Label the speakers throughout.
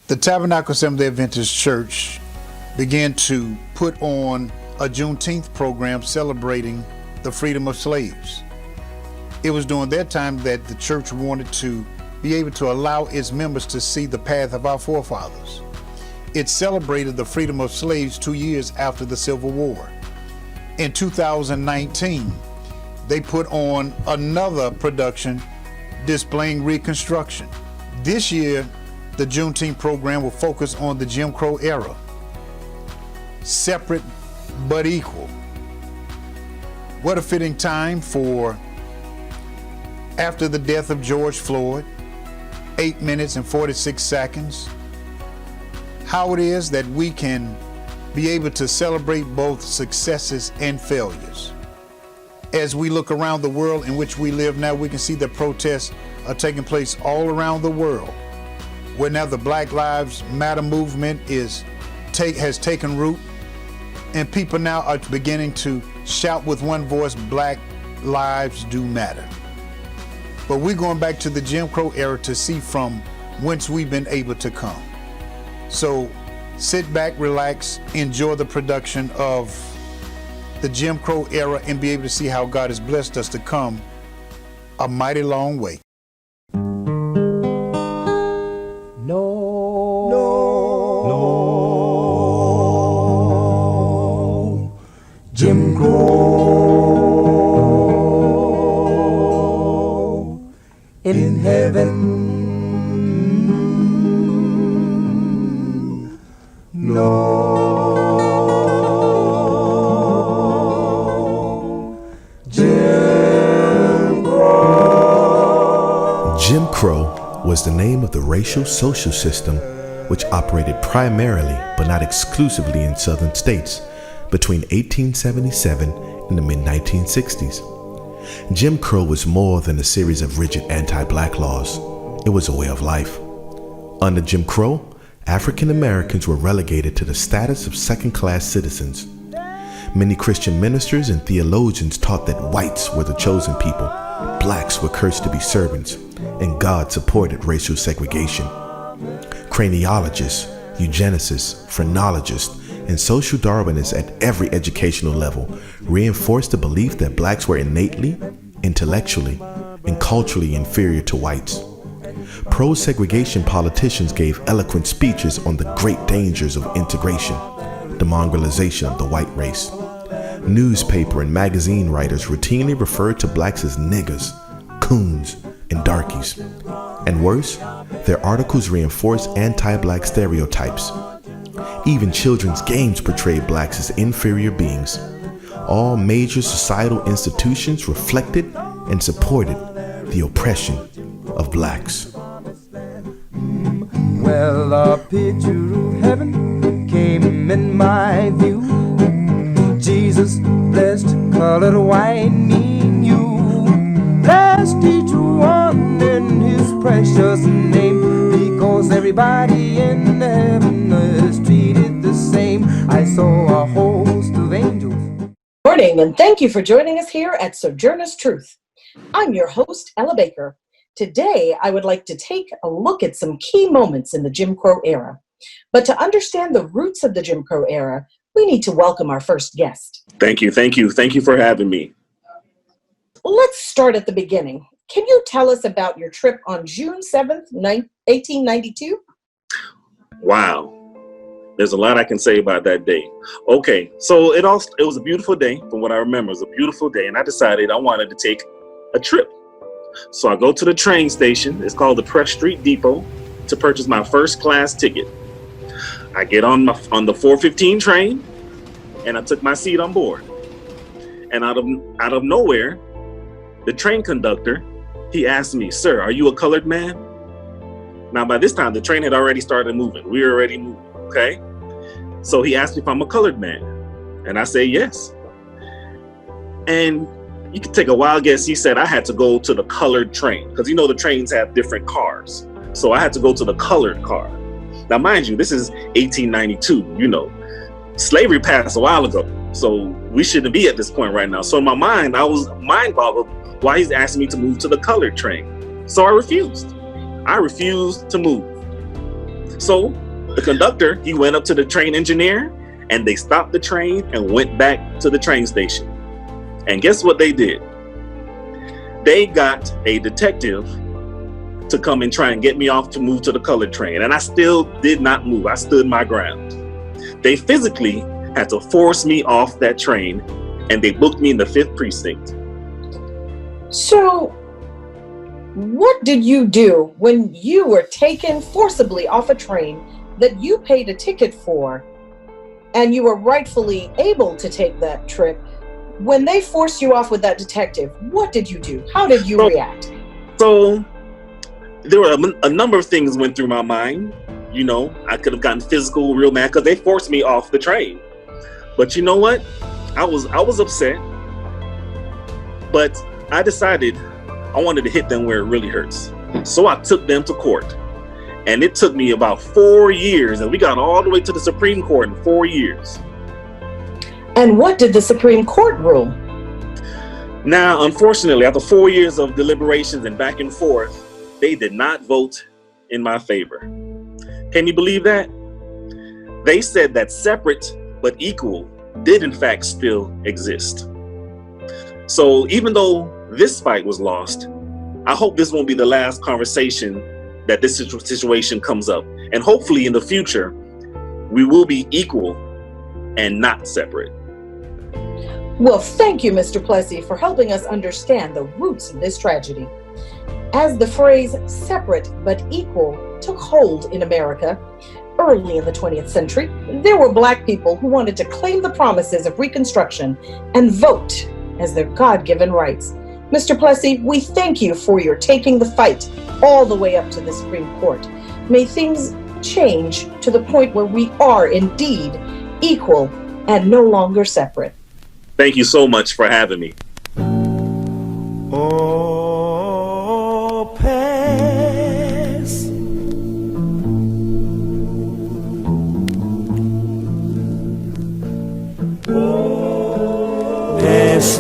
Speaker 1: The Tabernacle SDA Adventist Church began to put on a Juneteenth program celebrating the freedom of slaves. It was during that time that the church wanted to be able to allow its members to see the path of our forefathers. It celebrated the freedom of slaves 2 years after the Civil War. In 2019, they put on another production displaying Reconstruction. This year, the Juneteenth program will focus on the Jim Crow era, separate but equal. What a fitting time for, after the death of George Floyd, 8 minutes and 46 seconds, how it is that we can be able to celebrate both successes and failures. As we look around the world in which we live now, we can see that protests are taking place all around the world, where now the Black Lives Matter movement has taken root, and people now are beginning to shout with one voice, Black lives do matter. But we're going back to the Jim Crow era to see from whence we've been able to come. So sit back, relax, enjoy the production of the Jim Crow era and be able to see how God has blessed us to come a mighty long way.
Speaker 2: No, Jim Crow in heaven. No, Jim Crow.
Speaker 3: Jim Crow was the name of the racial social system which operated primarily but not exclusively in southern states between 1877 and the mid-1960s. Jim Crow was more than a series of rigid anti-black laws. It was a way of life. Under Jim Crow, African Americans were relegated to the status of second-class citizens. Many Christian ministers and theologians taught that whites were the chosen people, blacks were cursed to be servants, and God supported racial segregation. Craniologists, eugenicists, phrenologists, and social Darwinists at every educational level reinforced the belief that blacks were innately, intellectually, and culturally inferior to whites. Pro-segregation politicians gave eloquent speeches on the great dangers of integration, the mongrelization of the white race. Newspaper and magazine writers routinely referred to blacks as niggers, coons, and darkies. And worse, their articles reinforced anti-black stereotypes. Even children's games portrayed blacks as inferior beings. All major societal institutions reflected and supported the oppression of blacks.
Speaker 2: Well, a picture of heaven came in my view. Jesus blessed colored white, me and you. Blessed each one in his precious name, because everybody in heaven is treated the same. I saw a host of angels.
Speaker 4: Morning, and thank you for joining us here at Sojourner's Truth. I'm your host, Ella Baker. Today, I would like to take a look at some key moments in the Jim Crow era. But to understand the roots of the Jim Crow era, we need to welcome our first guest.
Speaker 5: Thank you for having me.
Speaker 4: Let's start at the beginning. Can you tell us about your trip on June 7th, 1892?
Speaker 5: Wow. There's a lot I can say about that day. Okay, so it was a beautiful day. From what I remember, it was a beautiful day, and I decided I wanted to take a trip. So I go to the train station, it's called the Press Street Depot, to purchase my first class ticket. I get on the 4:15 train, and I took my seat on board. And out of nowhere, the train conductor, he asked me, "Sir, are you a colored man?" Now by this time, the train had already started moving. We were already moving, okay? So he asked me if I'm a colored man, and I say yes. And you can take a wild guess. He said I had to go to the colored train because the trains have different cars. So I had to go to the colored car. Now, mind you, this is 1892. Slavery passed a while ago. So we shouldn't be at this point right now. So in my mind, I was mind boggled why he's asking me to move to the colored train. So I refused. I refused to move. So the conductor, he went up to the train engineer, and they stopped the train and went back to the train station. And guess what they did? They got a detective to come and try and get me off to move to the colored train. And I still did not move. I stood my ground. They physically had to force me off that train, and they booked me in the 5th precinct.
Speaker 4: So, what did you do when you were taken forcibly off a train that you paid a ticket for, and you were rightfully able to take that trip? When they forced you off with that detective, what did you do? How did you react?
Speaker 5: So there were a number of things went through my mind. You know, I could have gotten physical, real mad, because they forced me off the train. But you know what? I was upset. But I decided I wanted to hit them where it really hurts. So I took them to court. And it took me about 4 years, and we got all the way to the Supreme Court in 4 years.
Speaker 4: And what did the Supreme Court rule?
Speaker 5: Now, unfortunately, after 4 years of deliberations and back and forth, they did not vote in my favor. Can you believe that? They said that separate but equal did in fact still exist. So even though this fight was lost, I hope this won't be the last conversation that this situation comes up. And hopefully in the future, we will be equal and not separate.
Speaker 4: Well, thank you, Mr. Plessy, for helping us understand the roots of this tragedy. As the phrase separate but equal took hold in America early in the 20th century, there were Black people who wanted to claim the promises of Reconstruction and vote as their God-given rights. Mr. Plessy, we thank you for your taking the fight all the way up to the Supreme Court. May things change to the point where we are indeed equal and no longer separate.
Speaker 5: Thank you so much for having me.
Speaker 2: Oh, pass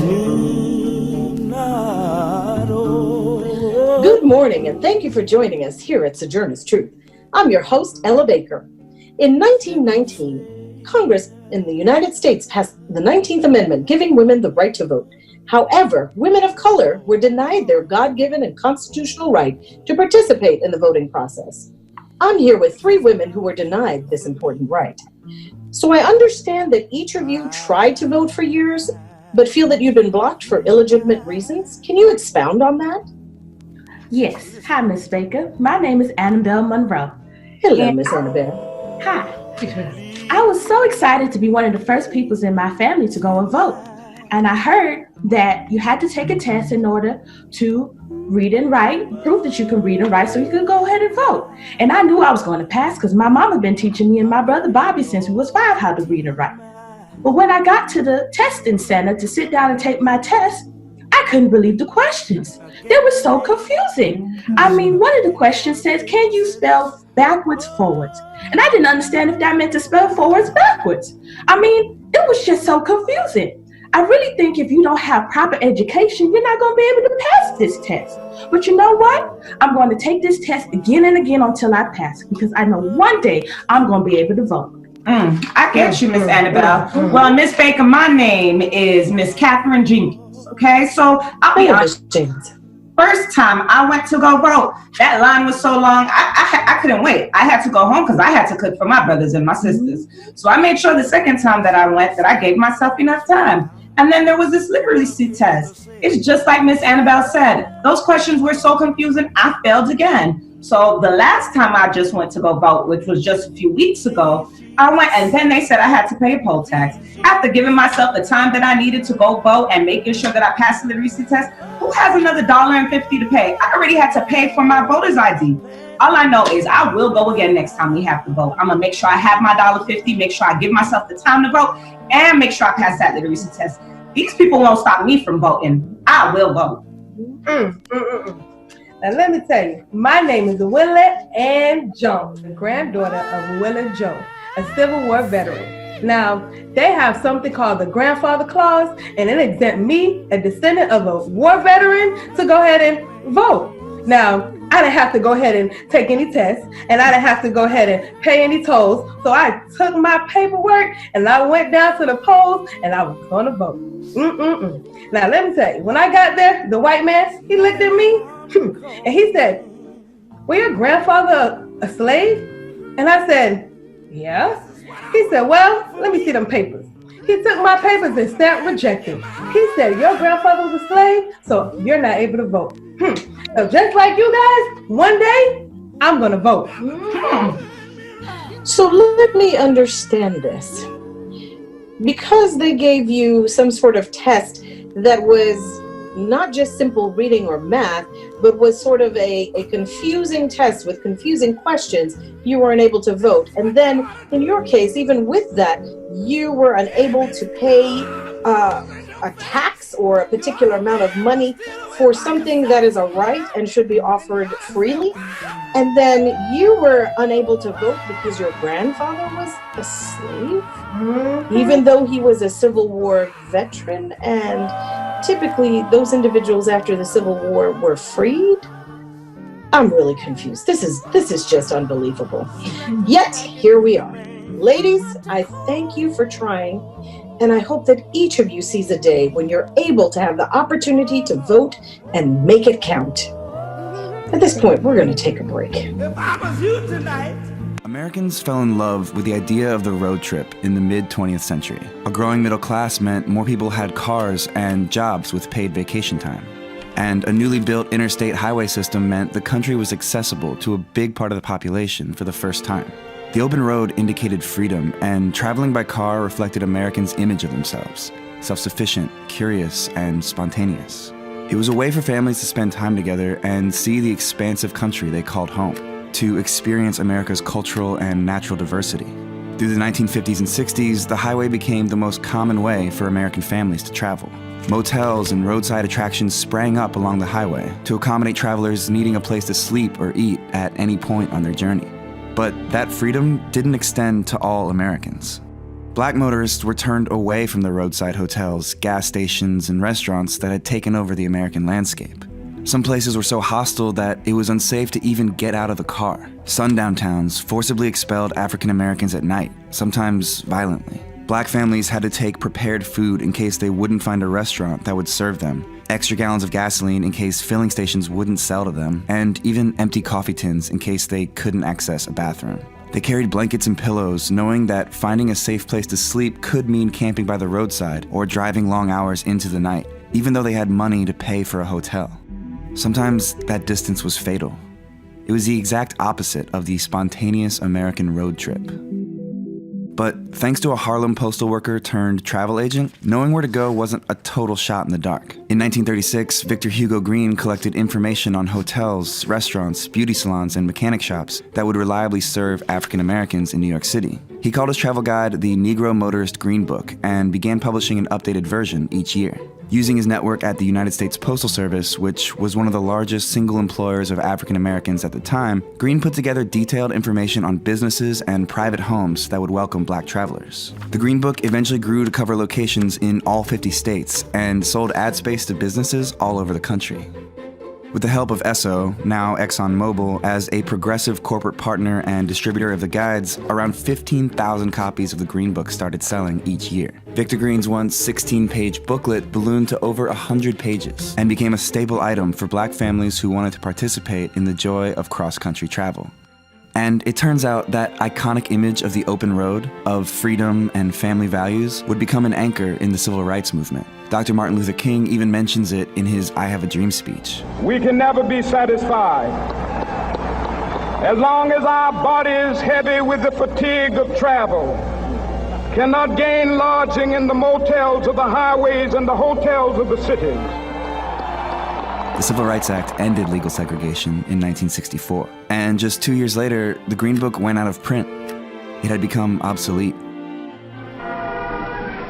Speaker 2: me not, oh.
Speaker 4: Good morning, and thank you for joining us here at Sojourner's Truth. I'm your host, Ella Baker. In 1919, Congress in the United States passed the 19th Amendment, giving women the right to vote. However, women of color were denied their God-given and constitutional right to participate in the voting process. I'm here with 3 women who were denied this important right. So I understand that each of you tried to vote for years, but feel that you've been blocked for illegitimate reasons. Can you expound on that?
Speaker 6: Yes. Hi, Miss Baker. My name is Annabelle Monroe.
Speaker 4: Hello, Miss Annabelle.
Speaker 6: Hi. I was so excited to be one of the first peoples in my family to go and vote. And I heard that you had to take a test in order to read and write, prove that you can read and write so you could go ahead and vote. And I knew I was going to pass because my mom had been teaching me and my brother Bobby since we was 5 how to read and write. But when I got to the testing center to sit down and take my test, I couldn't believe the questions. They were so confusing. I mean, one of the questions says, can you spell backwards forwards? And I didn't understand if that meant to spell forwards backwards. I mean, it was just so confusing. I really think if you don't have proper education, you're not going to be able to pass this test. But you know what? I'm going to take this test again and again until I pass, because I know one day I'm going to be able to vote.
Speaker 7: I get you, Miss Annabelle. Well, Miss Baker, my name is Miss Catherine Jenkins. Okay, so I'll be honest. First time I went to go vote, that line was so long, I couldn't wait. I had to go home because I had to cook for my brothers and my sisters. So I made sure the second time that I went that I gave myself enough time. And then there was this literacy test. It's just like Miss Annabelle said. Those questions were so confusing, I failed again. So the last time I just went to go vote, which was just a few weeks ago, I went and then they said I had to pay a poll tax. After giving myself the time that I needed to go vote and making sure that I passed the literacy test, who has another $1.50 to pay? I already had to pay for my voter's ID. All I know is I will go again next time we have to vote. I'm gonna make sure I have my $1.50, make sure I give myself the time to vote, and make sure I pass that literacy test. These people won't stop me from voting. I will vote.
Speaker 8: Now let me tell you, my name is Willa Ann Jones, the granddaughter of Willa Jones, a Civil War veteran. Now, they have something called the grandfather clause, and it exempts me, a descendant of a war veteran, to go ahead and vote. Now, I didn't have to go ahead and take any tests, and I didn't have to go ahead and pay any tolls. So I took my paperwork and I went down to the polls and I was going to vote. Now let me tell you, when I got there, the white man, he looked at me and he said, "Was your grandfather a slave?" And I said, "Yeah." He said, "Well, let me see them papers." He took my papers and stamped rejected. He said, "Your grandfather was a slave, so you're not able to vote." So just like you guys, one day, I'm going to vote.
Speaker 4: So let me understand this. Because they gave you some sort of test that was not just simple reading or math, but was sort of a confusing test with confusing questions, you weren't able to vote. And then in your case, even with that, you were unable to pay a tax or a particular amount of money for something that is a right and should be offered freely. And then you were unable to vote because your grandfather was a slave, even though he was a Civil War veteran. And typically those individuals after the Civil War were freed. I'm really confused. This is just unbelievable. Yet here we are. Ladies, I thank you for trying. And I hope that each of you sees a day when you're able to have the opportunity to vote and make it count. At this point, we're going to take a break.
Speaker 2: If I was you tonight.
Speaker 9: Americans fell in love with the idea of the road trip in the mid-20th century. A growing middle class meant more people had cars and jobs with paid vacation time. And a newly built interstate highway system meant the country was accessible to a big part of the population for the first time. The open road indicated freedom, and traveling by car reflected Americans' image of themselves, self-sufficient, curious, and spontaneous. It was a way for families to spend time together and see the expansive country they called home, to experience America's cultural and natural diversity. Through the 1950s and 60s, the highway became the most common way for American families to travel. Motels and roadside attractions sprang up along the highway to accommodate travelers needing a place to sleep or eat at any point on their journey. But that freedom didn't extend to all Americans. Black motorists were turned away from the roadside hotels, gas stations, and restaurants that had taken over the American landscape. Some places were so hostile that it was unsafe to even get out of the car. Sundown towns forcibly expelled African Americans at night, sometimes violently. Black families had to take prepared food in case they wouldn't find a restaurant that would serve them, extra gallons of gasoline in case filling stations wouldn't sell to them, and even empty coffee tins in case they couldn't access a bathroom. They carried blankets and pillows, knowing that finding a safe place to sleep could mean camping by the roadside or driving long hours into the night, even though they had money to pay for a hotel. Sometimes that distance was fatal. It was the exact opposite of the spontaneous American road trip. But thanks to a Harlem postal worker turned travel agent, knowing where to go wasn't a total shot in the dark. In 1936, Victor Hugo Green collected information on hotels, restaurants, beauty salons, and mechanic shops that would reliably serve African Americans in New York City. He called his travel guide the Negro Motorist Green Book and began publishing an updated version each year. Using his network at the United States Postal Service, which was one of the largest single employers of African Americans at the time, Green put together detailed information on businesses and private homes that would welcome black travelers. The Green Book eventually grew to cover locations in all 50 states and sold ad space to businesses all over the country. With the help of Esso, now ExxonMobil, as a progressive corporate partner and distributor of the guides, around 15,000 copies of the Green Book started selling each year. Victor Green's once 16-page booklet ballooned to over 100 pages and became a staple item for black families who wanted to participate in the joy of cross-country travel. And it turns out that iconic image of the open road, of freedom and family values, would become an anchor in the civil rights movement. Dr. Martin Luther King even mentions it in his I Have a Dream speech.
Speaker 10: We can never be satisfied as long as our bodies, heavy with the fatigue of travel, cannot gain lodging in the motels of the highways and the hotels of the cities.
Speaker 9: The Civil Rights Act ended legal segregation in 1964, and just 2 years later, the Green Book went out of print. It had become obsolete.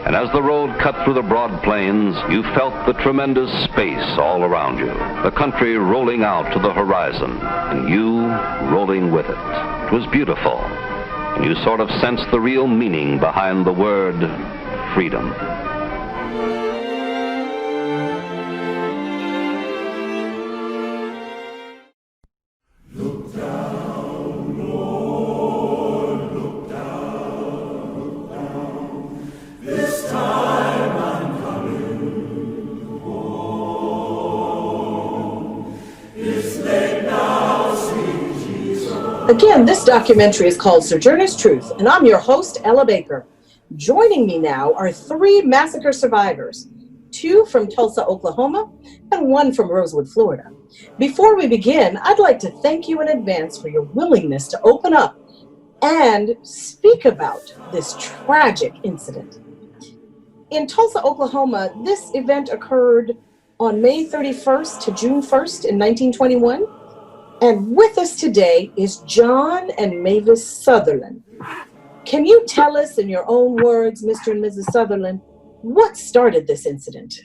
Speaker 11: And as the road cut through the broad plains, you felt the tremendous space all around you, the country rolling out to the horizon, and you rolling with it. It was beautiful, and you sort of sensed the real meaning behind the word freedom.
Speaker 4: Again, this documentary is called Sojourner's Truth, and I'm your host, Ella Baker. Joining me now are 3 massacre survivors, 2 from Tulsa, Oklahoma, and 1 from Rosewood, Florida. Before we begin, I'd like to thank you in advance for your willingness to open up and speak about this tragic incident. In Tulsa, Oklahoma, this event occurred on May 31st to June 1st in 1921. And with us today is John and Mavis Sutherland. Can you tell us in your own words, Mr. and Mrs. Sutherland, what started this incident?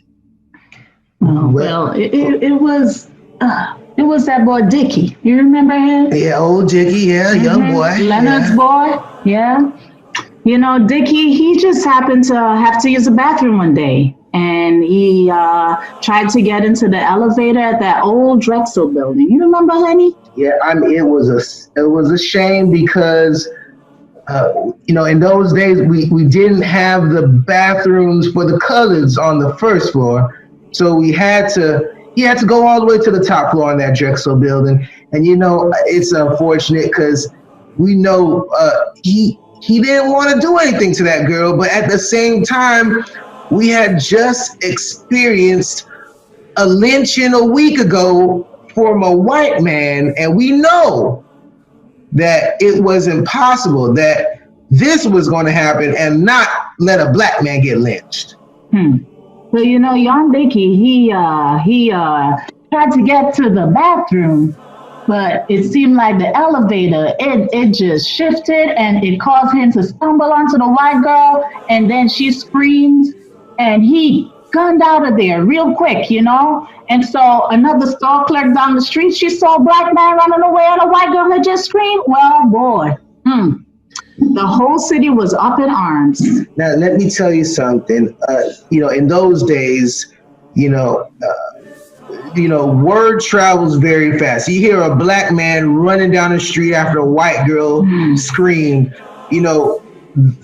Speaker 12: Well, it was that boy Dickie. You remember him?
Speaker 13: Yeah, old Dickie, yeah, young boy.
Speaker 12: Leonard's boy, yeah. You know, Dickie, he just happened to have to use the bathroom one day. And he tried to get into the elevator at that old Drexel building. You remember, honey?
Speaker 13: Yeah, I mean, it was a shame because, in those days we didn't have the bathrooms for the colors on the first floor, so he had to go all the way to the top floor on that Drexel building. And it's unfortunate because we know he didn't want to do anything to that girl, but at the same time, we had just experienced a lynching a week ago from a white man, and we know that it was impossible that this was going to happen and not let a black man get lynched.
Speaker 12: Well, young Dickie, he tried to get to the bathroom, but it seemed like the elevator, it just shifted and it caused him to stumble onto the white girl, and then she screamed. And he gunned out of there real quick, And so another store clerk down the street, she saw a black man running away and a white girl had just screamed. Well, boy, the whole city was up in arms.
Speaker 13: Now, let me tell you something. In those days, word travels very fast. You hear a black man running down the street after a white girl screamed. The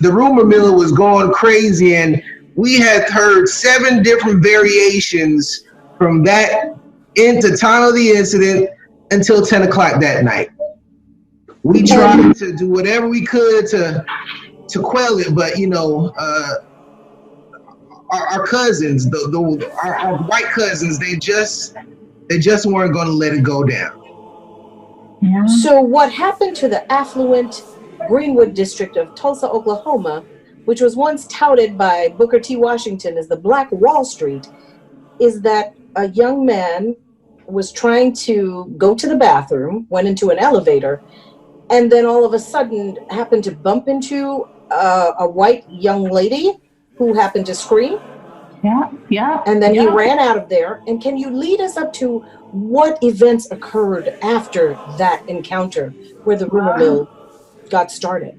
Speaker 13: rumor mill was going crazy, and we had heard 7 different variations from that into time of the incident until 10 o'clock that night. We tried to do whatever we could to quell it, but our cousins, our white cousins, they just weren't going to let it go down.
Speaker 12: Yeah.
Speaker 4: So what happened to the affluent Greenwood district of Tulsa, Oklahoma, which was once touted by Booker T. Washington as the Black Wall Street, is that a young man was trying to go to the bathroom, went into an elevator, and then all of a sudden happened to bump into a white young lady who happened to scream.
Speaker 12: Yeah.
Speaker 4: And then he ran out of there. And can you lead us up to what events occurred after that encounter where the rumor mill got started?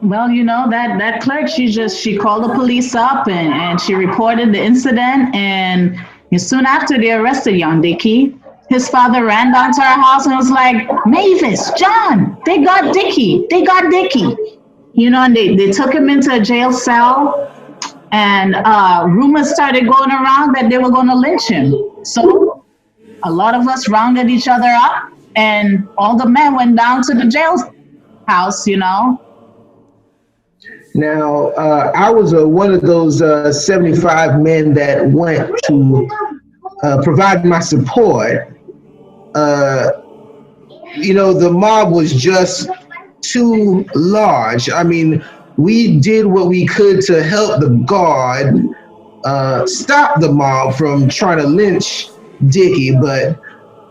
Speaker 12: Well, that clerk, she called the police up and she reported the incident. And soon after, they arrested young Dickie. His father ran down to our house and was like, Mavis, John, they got Dickie. And they took him into a jail cell. And rumors started going around that they were going to lynch him. So a lot of us rounded each other up, and all the men went down to the jail house,
Speaker 13: Now, I was one of those 75 men that went to provide my support. The mob was just too large. I mean, we did what we could to help the guard stop the mob from trying to lynch Dickie, but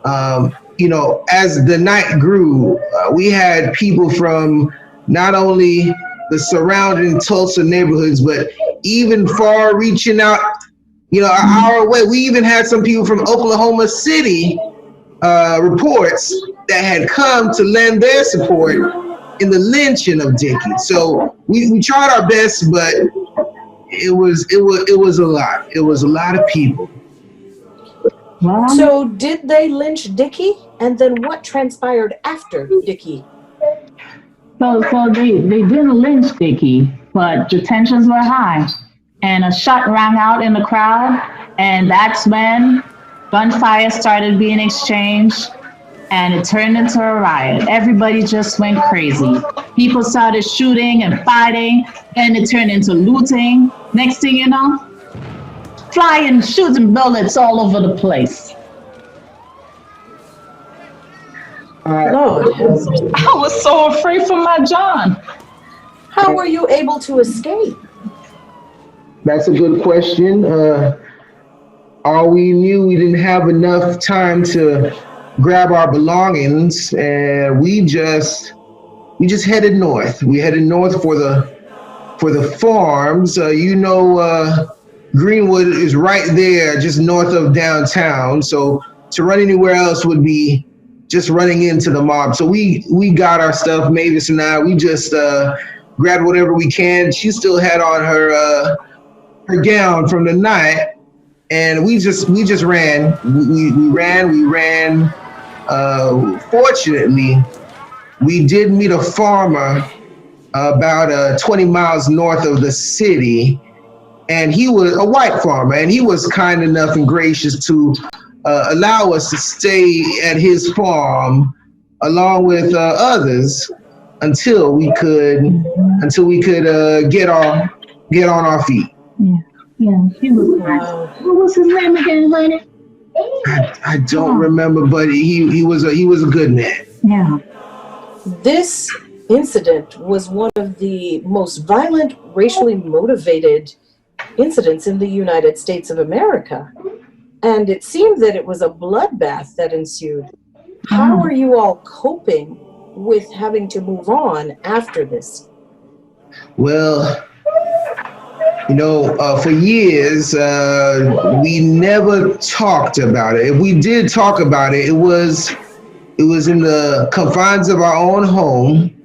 Speaker 13: as the night grew, we had people from not only the surrounding Tulsa neighborhoods, but even far reaching out, an hour away. We even had some people from Oklahoma City reports that had come to lend their support in the lynching of Dickie. So we tried our best, but it was a lot. It was a lot of people.
Speaker 4: So did they lynch Dickie? And then what transpired after Dickie?
Speaker 12: So they didn't lynch Dickie, but the tensions were high. And a shot rang out in the crowd, and that's when gunfire started being exchanged. and it turned into a riot. Everybody just went crazy. People started shooting and fighting, and it turned into looting. Next thing you know, flying, shooting bullets all over the place.
Speaker 4: Lord,
Speaker 12: I was so afraid for my John.
Speaker 4: how were you able to escape?
Speaker 13: That's a good question. All we knew, we didn't have enough time to grab our belongings, and we just headed north. We headed north for the farms. Greenwood is right there, just north of downtown. So to run anywhere else would be just running into the mob. So we got our stuff. Mavis and I, we just grabbed whatever we can. She still had on her gown from the night, and we just ran. We ran. Fortunately, we did meet a farmer about 20 miles north of the city, and he was a white farmer, and he was kind enough and gracious to allow us to stay at his farm along with others until we could get on our feet.
Speaker 12: Yeah, he was nice. What was his name again, honey?
Speaker 13: I don't remember, but he was a good man.
Speaker 12: Yeah.
Speaker 4: This incident was one of the most violent, racially motivated incidents in the United States of America. And it seemed that it was a bloodbath that ensued. How are you all coping with having to move on after this?
Speaker 13: Well, for years, we never talked about it. If we did talk about it, it was in the confines of our own home.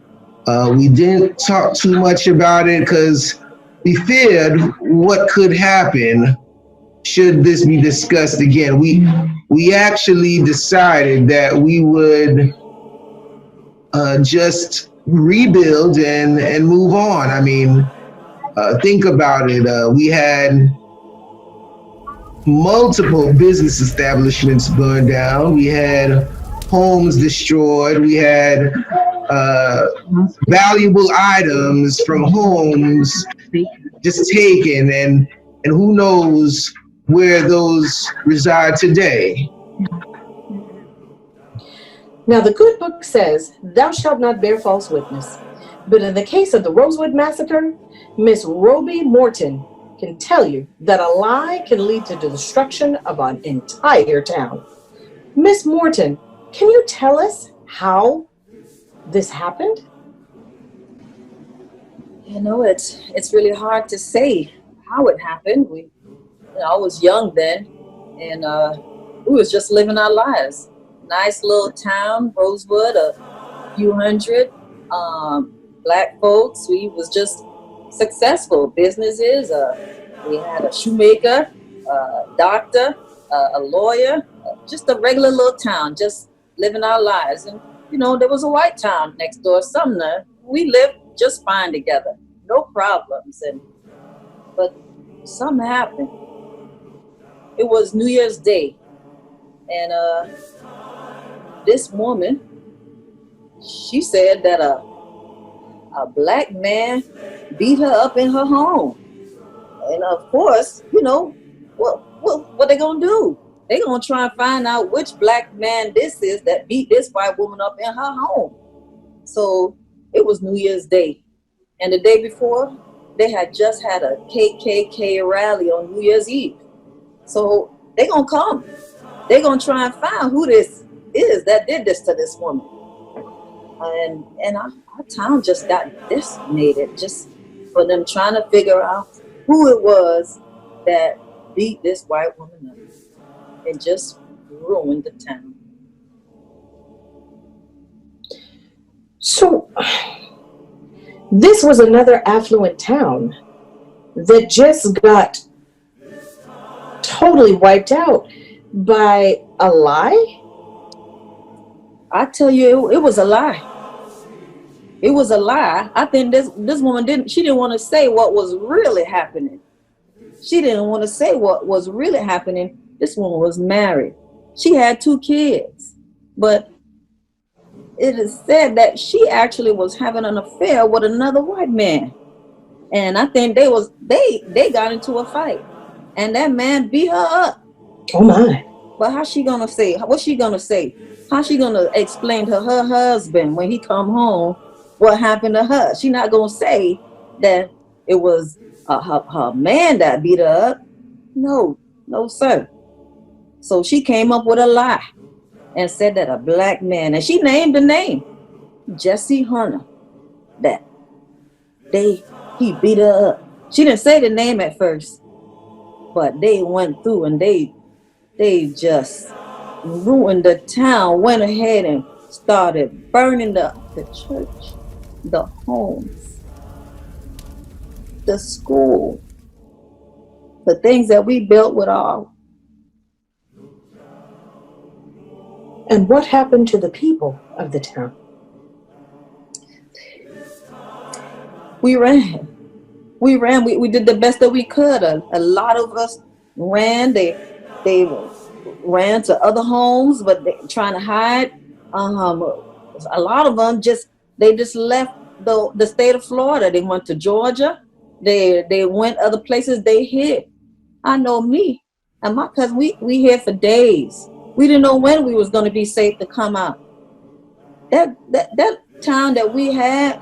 Speaker 13: We didn't talk too much about it because we feared what could happen should this be discussed again. We actually decided that we would just rebuild and move on. I mean, think about it. We had multiple business establishments burned down. We had homes destroyed. We had valuable items from homes just taken, and who knows where those reside today.
Speaker 4: Now, the good book says, "Thou shalt not bear false witness." But in the case of the Rosewood Massacre, Miss Roby Morton can tell you that a lie can lead to the destruction of an entire town. Miss Morton, can you tell us how this happened?
Speaker 14: It's really hard to say how it happened. I was young then, and we was just living our lives. Nice little town, Rosewood, a few hundred black folks. We was just successful businesses. We had a shoemaker, a doctor, a lawyer, just a regular little town, just living our lives. And there was a white town next door, Sumner. We lived just fine together, no problems. But something happened. It was New Year's Day, and this woman, she said that a black man beat her up in her home. And of course, what they gonna do? They gonna try and find out which black man this is that beat this white woman up in her home. So it was New Year's Day, and the day before, they had just had a KKK rally on New Year's Eve. So they gonna come. They gonna try and find who this is that did this to this woman. And our town just got decimated just for them trying to figure out who it was that beat this white woman up and just ruined the town.
Speaker 4: So, this was another affluent town that just got totally wiped out by a lie?
Speaker 14: I tell you, it was a lie. It was a lie. I think this woman didn't want to say what was really happening. She didn't want to say what was really happening. This woman was married. She had 2 kids, but it is said that she actually was having an affair with another white man. And I think they got into a fight. And that man beat her up.
Speaker 4: Oh my.
Speaker 14: But how's she gonna say? What's she gonna say? How's she gonna explain to her husband when he come home what happened to her? She not gonna say that it was her man that beat her up. No, sir. So she came up with a lie and said that a black man, and she named the name, Jesse Hunter, that he beat her up. She didn't say the name at first, but they went through and they just ruined the town, went ahead and started burning the church, the homes, the school, the things that we built with all.
Speaker 4: And what happened to the people of the town?
Speaker 14: We ran. We did the best that we could. A lot of us ran. They ran to other homes, but they trying to hide. A lot of them just left the state of Florida. They went to Georgia. They went other places. They hid. I know me and my cousin. We hid for days. We didn't know when we was going to be safe to come out. That town that we had,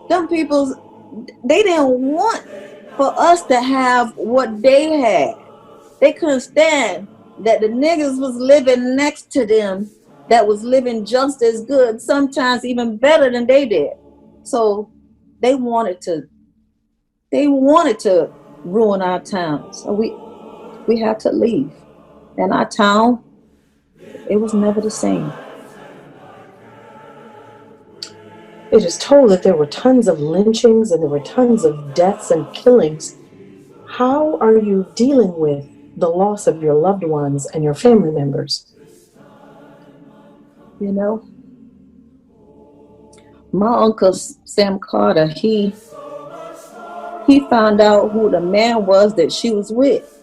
Speaker 14: them people, they didn't want for us to have what they had. They couldn't stand that the niggas was living next to them that was living just as good, sometimes even better than they did. So they wanted to ruin our town. So we had to leave. And our town, it was never the same.
Speaker 4: It is told that there were tons of lynchings and there were tons of deaths and killings. How are you dealing with the loss of your loved ones and your family members?
Speaker 14: You know, my uncle Sam Carter, he found out who the man was that she was with.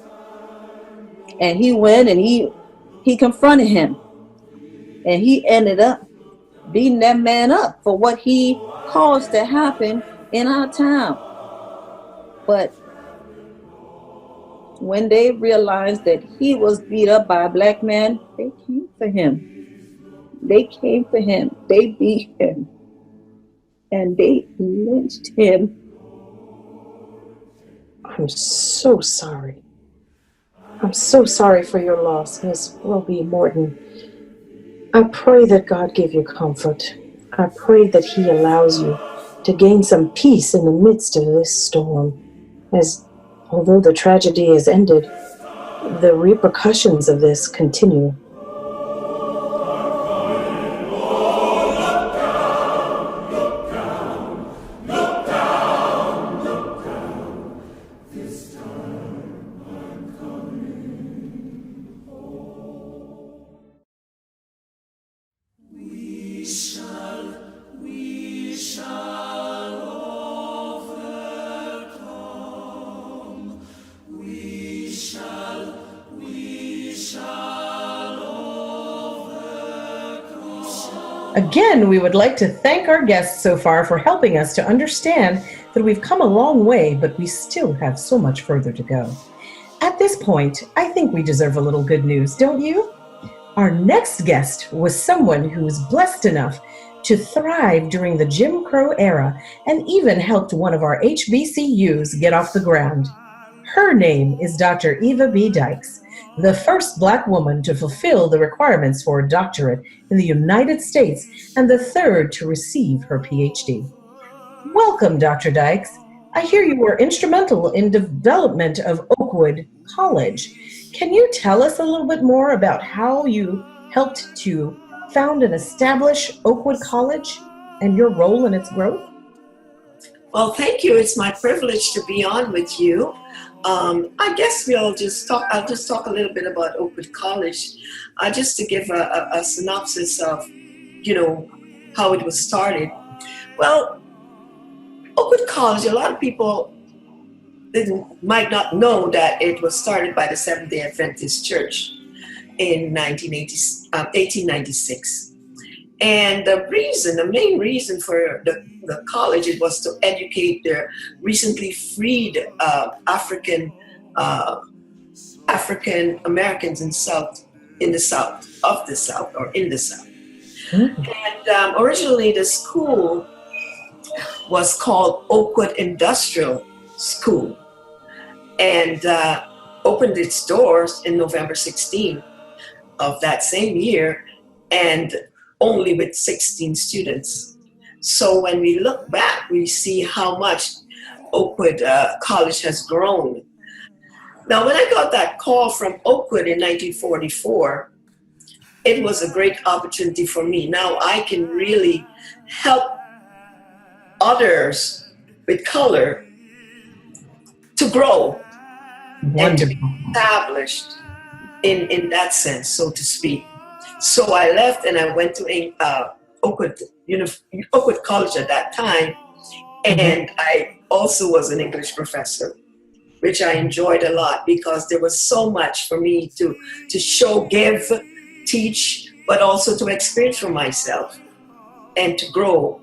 Speaker 14: And he went and he confronted him. And he ended up beating that man up for what he caused to happen in our town. But when they realized that he was beat up by a black man, they came for him. They came for him. They beat him. And they lynched him.
Speaker 4: I'm so sorry. I'm so sorry for your loss, Miss Roby Morton. I pray that God give you comfort. I pray that He allows you to gain some peace in the midst of this storm. As although the tragedy is ended, the repercussions of this continue. Again, we would like to thank our guests so far for helping us to understand that we've come a long way, but we still have so much further to go. At this point, I think we deserve a little good news, don't you? Our next guest was someone who was blessed enough to thrive during the Jim Crow era and even helped one of our HBCUs get off the ground. Her name is Dr. Eva B. Dykes, the first Black woman to fulfill the requirements for a doctorate in the United States and the third to receive her PhD. Welcome, Dr. Dykes. I hear you were instrumental in development of Oakwood College. Can you tell us a little bit more about how you helped to found and establish Oakwood College and your role in its growth?
Speaker 15: Well, thank you. It's my privilege to be on with you. I guess I'll just talk a little bit about Oakwood College, just to give a synopsis of, how it was started. Well, Oakwood College, a lot of people might not know that it was started by the Seventh-day Adventist Church. in 1896. And the main reason for the college, it was to educate their recently freed African Americans in the South. And originally the school was called Oakwood Industrial School, and opened its doors in November 16 of that same year, and only with 16 students. So when we look back, we see how much Oakwood College has grown. Now, when I got that call from Oakwood in 1944, it was a great opportunity for me. Now I can really help others with color to grow and to be established in that sense, so to speak. So I left and I went to Oakwood College at that time, and I also was an English professor, which I enjoyed a lot because there was so much for me to show, give, teach, but also to experience for myself and to grow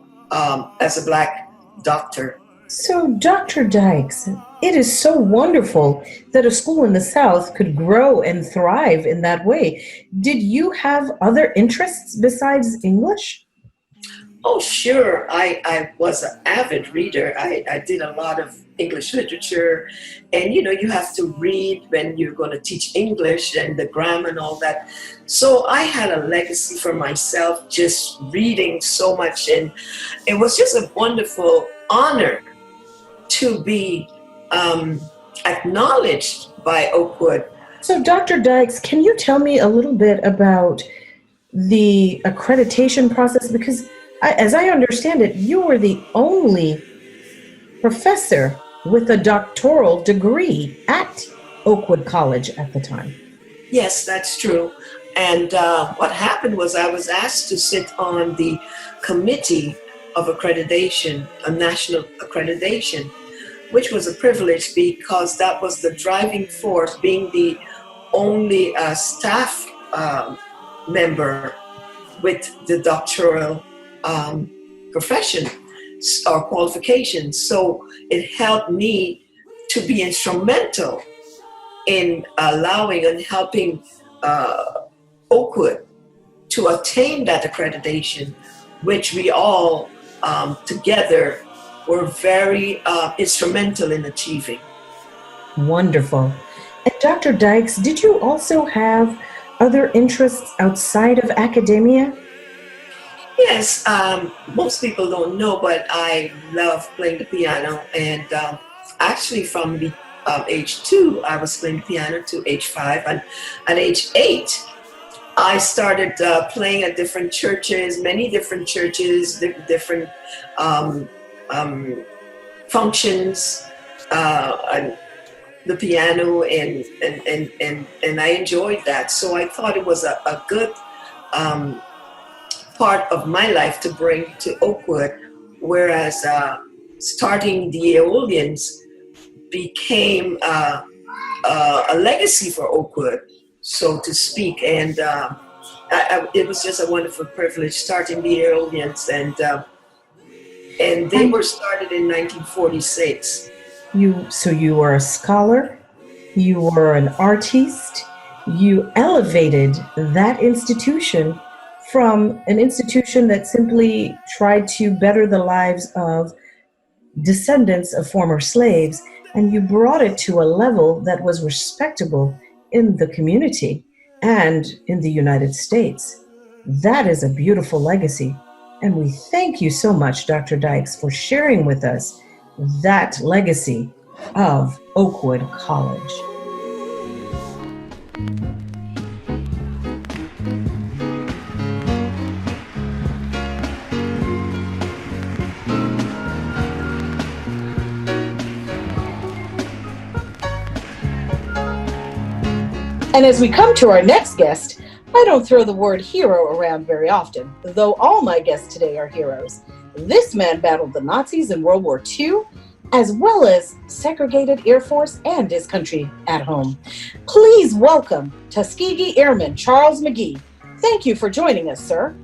Speaker 15: as a Black doctor.
Speaker 4: So, Dr. Dykes, it is so wonderful that a school in the South could grow and thrive in that way. Did you have other interests besides English?
Speaker 15: Oh, sure. I was an avid reader. I did a lot of English literature, and you have to read when you're going to teach English and the grammar and all that. So I had a legacy for myself just reading so much, and it was just a wonderful honor to be acknowledged by Oakwood.
Speaker 4: So, Dr. Dykes, can you tell me a little bit about the accreditation process? Because as I understand it, you were the only professor with a doctoral degree at Oakwood College at the time.
Speaker 15: Yes, that's true. And what happened was I was asked to sit on the committee of accreditation, a national accreditation, which was a privilege because that was the driving force, being the only staff member with the doctoral profession or qualifications. So it helped me to be instrumental in allowing and helping Oakwood to attain that accreditation, which we all together were very instrumental in achieving.
Speaker 4: Wonderful. And Dr. Dykes, did you also have other interests outside of academia?
Speaker 15: Yes, most people don't know, but I love playing the piano, and actually from the age 2, I was playing the piano to age 5, and at age 8, I started playing at different churches, many different churches, different functions, and the piano, and I enjoyed that. So I thought it was a good part of my life to bring to Oakwood, whereas starting the Aeolians became a legacy for Oakwood, so to speak. And it was just a wonderful privilege starting the Aeolians, and they were started in 1946.
Speaker 4: So you were a scholar, you were an artiste, you elevated that institution from an institution that simply tried to better the lives of descendants of former slaves, and you brought it to a level that was respectable in the community and in the United States. That is a beautiful legacy. And we thank you so much, Dr. Dykes, for sharing with us that legacy of Oakwood College. And as we come to our next guest, I don't throw the word hero around very often, though all my guests today are heroes. This man battled the Nazis in World War II as well as segregated Air Force and his country at home. Please welcome Tuskegee Airman Charles McGee. Thank you for joining us, sir.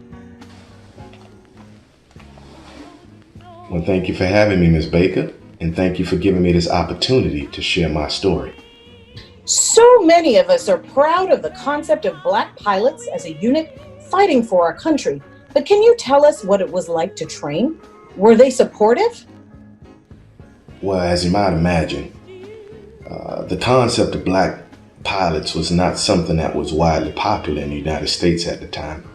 Speaker 3: Well, thank you for having me, Ms. Baker, and thank you for giving me this opportunity to share my story.
Speaker 4: So many of us are proud of the concept of Black pilots as a unit fighting for our country, but can you tell us what it was like to train? Were they supportive?
Speaker 3: Well, as you might imagine, the concept of Black pilots was not something that was widely popular in the United States at the time.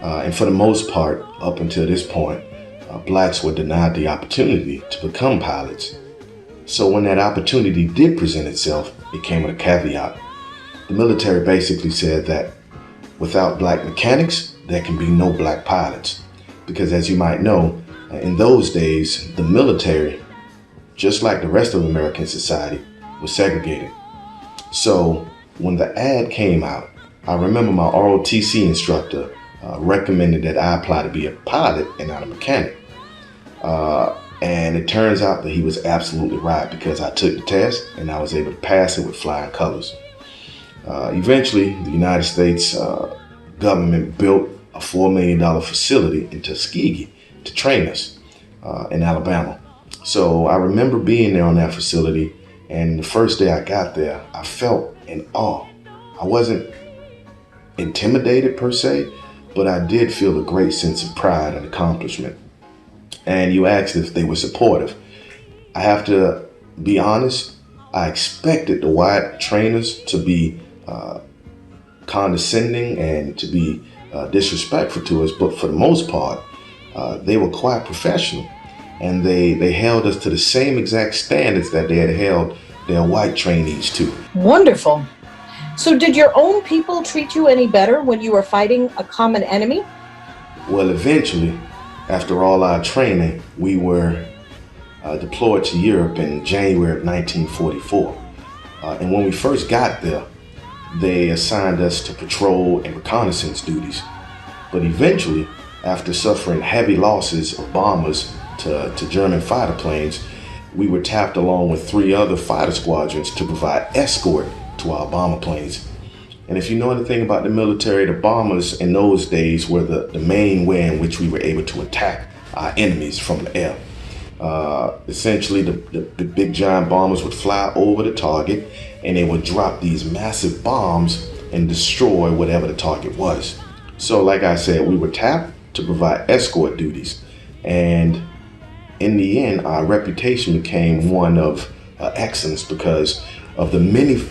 Speaker 3: And for the most part, up until this point, Blacks were denied the opportunity to become pilots. So when that opportunity did present itself, it came with a caveat. The military basically said that without Black mechanics, there can be no Black pilots. Because as you might know, in those days, the military, just like the rest of American society, was segregated. So when the ad came out, I remember my ROTC instructor recommended that I apply to be a pilot and not a mechanic. And it turns out that he was absolutely right, because I took the test and I was able to pass it with flying colors. Eventually, the United States government built a $4 million facility in Tuskegee to train us in Alabama. So I remember being there on that facility, and the first day I got there, I felt in awe. I wasn't intimidated per se, but I did feel a great sense of pride and accomplishment. And you asked if they were supportive. I have to be honest, I expected the white trainers to be condescending and to be disrespectful to us, but for the most part, they were quite professional. And they held us to the same exact standards that they had held their white trainees to.
Speaker 4: Wonderful. So did your own people treat you any better when you were fighting a common enemy?
Speaker 3: Well, eventually, after all our training, we were deployed to Europe in January of 1944. And when we first got there, they assigned us to patrol and reconnaissance duties. But eventually, after suffering heavy losses of bombers to German fighter planes, we were tapped along with 3 other fighter squadrons to provide escort to our bomber planes. And if you know anything about the military, the bombers in those days were the main way in which we were able to attack our enemies from the air. Essentially, the big giant bombers would fly over the target, and they would drop these massive bombs and destroy whatever the target was. So like I said, we were tapped to provide escort duties. And in the end, our reputation became one of excellence, because of the many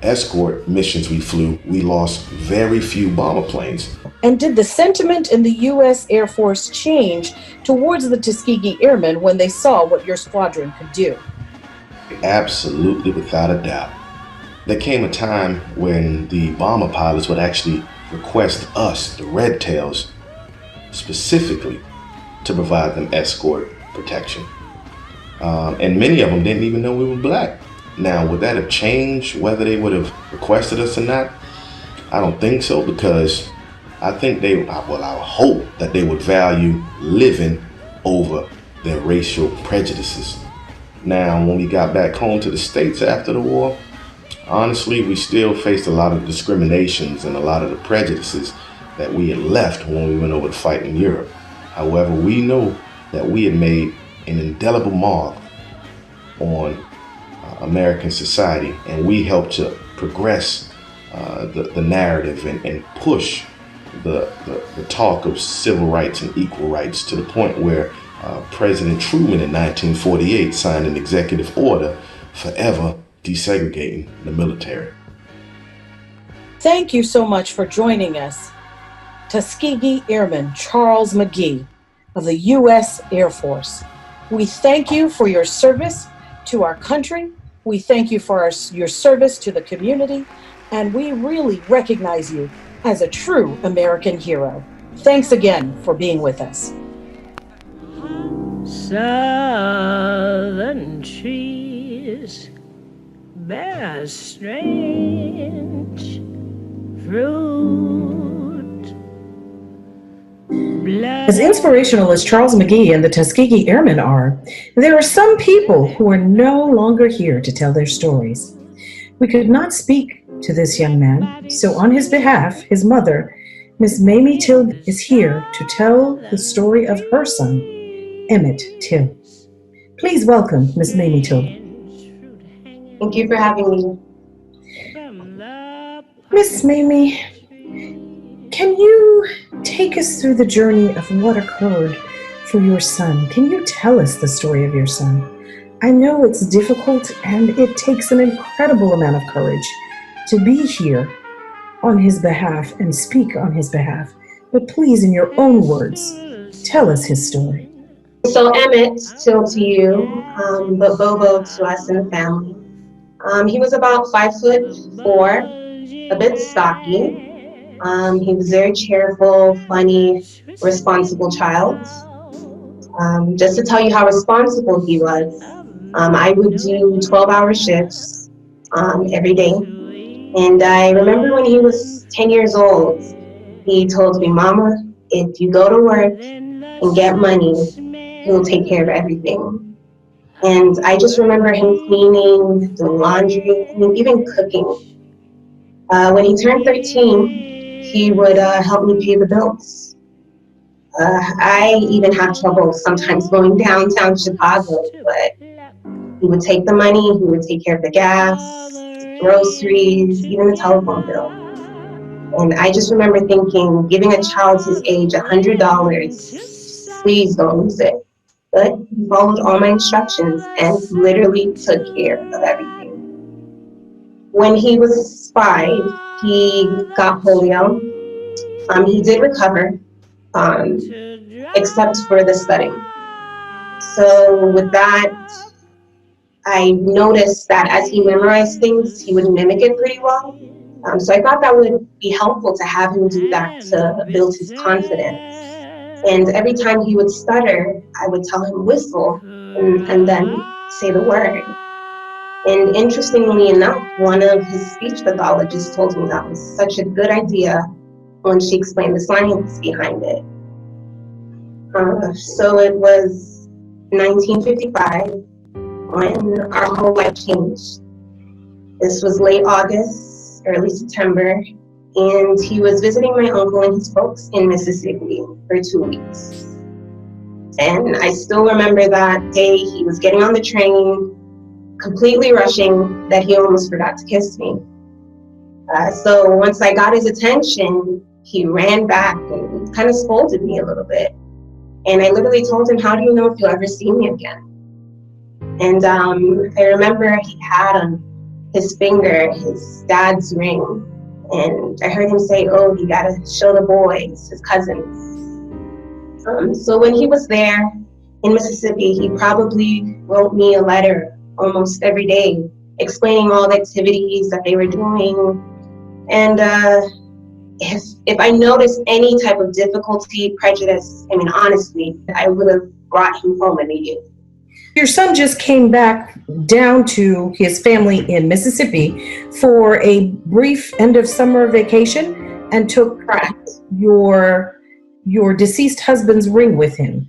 Speaker 3: escort missions we flew, we lost very few bomber planes.
Speaker 4: And did the sentiment in the U.S. Air Force change towards the Tuskegee Airmen when they saw what your squadron could do?
Speaker 3: Absolutely, without a doubt. There came a time when the bomber pilots would actually request us, the Red Tails, specifically to provide them escort protection. And many of them didn't even know we were Black. Now, would that have changed whether they would have requested us or not? I don't think so, because I think I hope that they would value living over their racial prejudices. Now, when we got back home to the States after the war, honestly, we still faced a lot of discriminations and a lot of the prejudices that we had left when we went over to fight in Europe. However, we know that we had made an indelible mark on American society, and we helped to progress the narrative and push the talk of civil rights and equal rights to the point where President Truman in 1948 signed an executive order forever desegregating the military.
Speaker 4: Thank you so much for joining us, Tuskegee Airman Charles McGee of the U.S. Air Force. We thank you for your service to our country. We thank you for your service to the community, and we really recognize you as a true American hero. Thanks again for being with us.
Speaker 16: Southern trees bear strange fruit,
Speaker 4: As inspirational as Charles McGee and the Tuskegee Airmen are, there are some people who are no longer here to tell their stories. We could not speak to this young man, so on his behalf, his mother, Miss Mamie Till, is here to tell the story of her son, Emmett Till. Please welcome Miss Mamie Till.
Speaker 17: Thank you for having me.
Speaker 4: Miss Mamie, can you take us through the journey of what occurred for your son? Can you tell us the story of your son? I know it's difficult and it takes an incredible amount of courage to be here on his behalf and speak on his behalf. But please, in your own words, tell us his story.
Speaker 17: So Emmett, still to you, but Bobo to us in the family. He was about 5'4", a bit stocky. He was very cheerful, funny, responsible child. Just to tell you how responsible he was, I would do 12-hour shifts every day. And I remember when he was 10 years old, he told me, "Mama, if you go to work and get money, he'll take care of everything." And I just remember him cleaning, doing laundry, and even cooking. When he turned 13, he would help me pay the bills. I even had trouble sometimes going downtown Chicago, but he would take the money, he would take care of the gas, groceries, even the telephone bill. And I just remember thinking, giving a child his age $100, please don't lose it. But he followed all my instructions and literally took care of everything. When he was 5, he got polio. He did recover, except for the studying. So with that, I noticed that as he memorized things, he would mimic it pretty well. So I thought that would be helpful to have him do that to build his confidence. And every time he would stutter, I would tell him whistle and then say the word. And interestingly enough, one of his speech pathologists told me that was such a good idea when she explained the science behind it. So it was 1955 when our whole life changed. This was late August, early September, and he was visiting my uncle and his folks in Mississippi for 2 weeks. And I still remember that day he was getting on the train, completely rushing, that he almost forgot to kiss me. So once I got his attention, he ran back and kind of scolded me a little bit. And I literally told him, "How do you know if you'll ever see me again?" And I remember he had on his finger his dad's ring. And I heard him say, "Oh, you gotta show the boys, his cousins." So when he was there in Mississippi, he probably wrote me a letter almost every day, explaining all the activities that they were doing. And if I noticed any type of difficulty, prejudice, I mean, honestly, I would have brought him home immediately.
Speaker 4: Your son just came back down to his family in Mississippi for a brief end of summer vacation and took your deceased husband's ring with him.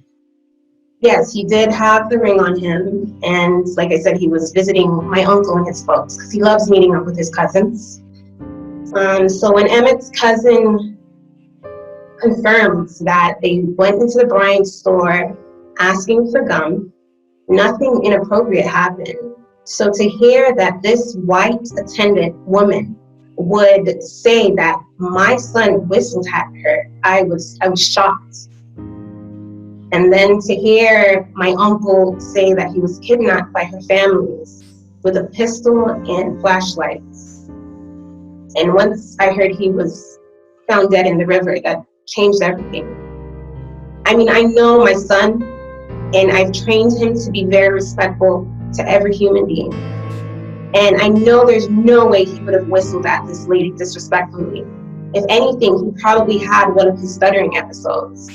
Speaker 17: Yes, he did have the ring on him. And like I said, he was visiting my uncle and his folks because he loves meeting up with his cousins. So when Emmett's cousin confirmed that they went into the Bryant store asking for gum, nothing inappropriate happened. So to hear that this white attendant woman would say that my son whistled at her, I was shocked. And then to hear my uncle say that he was kidnapped by her families with a pistol and flashlights. And once I heard he was found dead in the river, that changed everything. I mean, I know my son, and I've trained him to be very respectful to every human being. And I know there's no way he would have whistled at this lady disrespectfully. If anything, he probably had one of his stuttering episodes.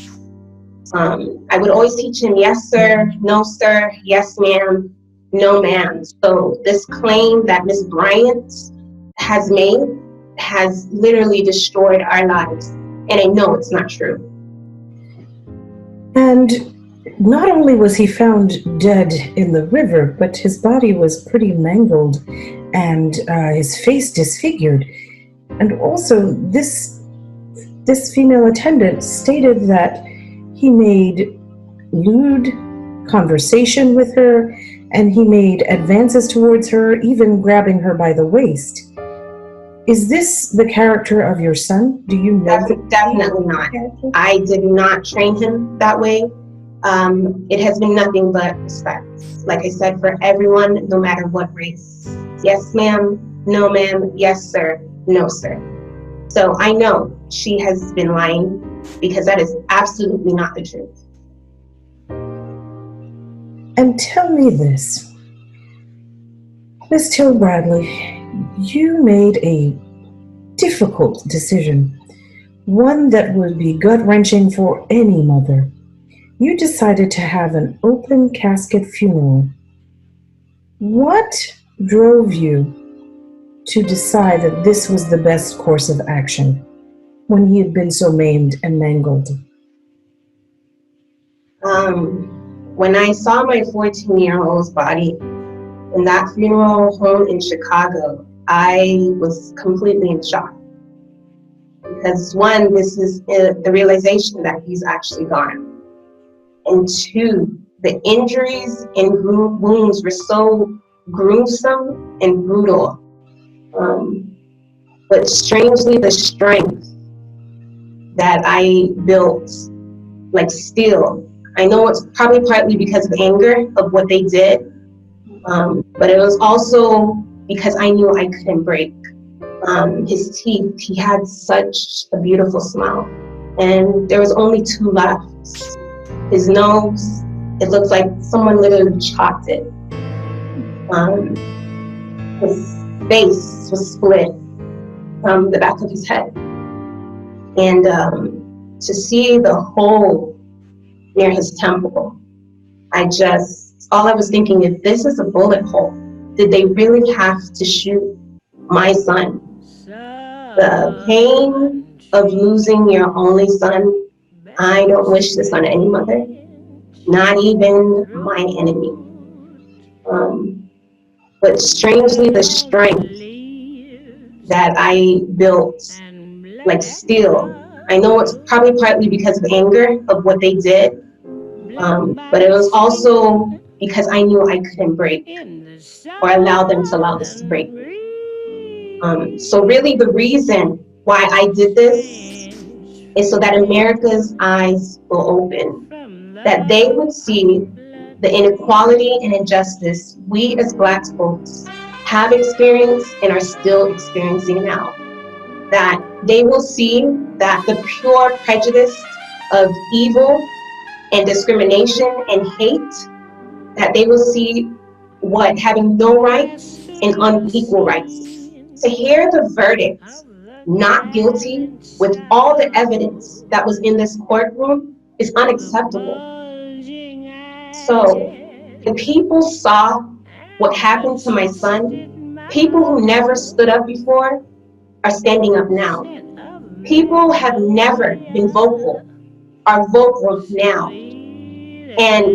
Speaker 17: I would always teach him, yes, sir, no, sir, yes, ma'am, no, ma'am. So this claim that Miss Bryant has made has literally destroyed our lives. And I know it's not true.
Speaker 4: And not only was he found dead in the river, but his body was pretty mangled and his face disfigured. And also, this female attendant stated that he made lewd conversation with her, and he made advances towards her, even grabbing her by the waist. Is this the character of your son? Do you know?
Speaker 17: Definitely not. I did not train him that way. It has been nothing but respect. Like I said, for everyone, no matter what race. Yes, ma'am. No, ma'am. Yes, sir. No, sir. So I know she has been lying, because that is absolutely not the truth.
Speaker 4: And tell me this, Miss Till Bradley, you made a difficult decision, one that would be gut-wrenching for any mother. You decided to have an open casket funeral. What drove you to decide that this was the best course of action when he had been so maimed and mangled?
Speaker 17: When I saw my 14-year-old's body in that funeral home in Chicago, I was completely in shock. Because one, this is the realization that he's actually gone. And two, the injuries and wounds were so gruesome and brutal. But strangely, the strength that I built, like steel, I know it's probably partly because of anger of what they did, but it was also because I knew I couldn't break his teeth. He had such a beautiful smile, and there was only two left. His nose, it looked like someone literally chopped it. His face was split from the back of his head. And to see the hole near his temple, all I was thinking, if this is a bullet hole, did they really have to shoot my son? The pain of losing your only son, I don't wish this on any mother, not even my enemy. But strangely, the strength that I built, like steel, I know it's probably partly because of anger of what they did, but it was also because I knew I couldn't break or allow them to allow this to break me. So really the reason why I did this is so that America's eyes will open, that they would see the inequality and injustice we as Black folks have experienced and are still experiencing now. That they will see that the pure prejudice of evil and discrimination and hate, that they will see what having no rights and unequal rights. To hear the verdict, not guilty, with all the evidence that was in this courtroom is unacceptable. So the people saw what happened to my son. People who never stood up before are standing up now. People have never been vocal are vocal now. And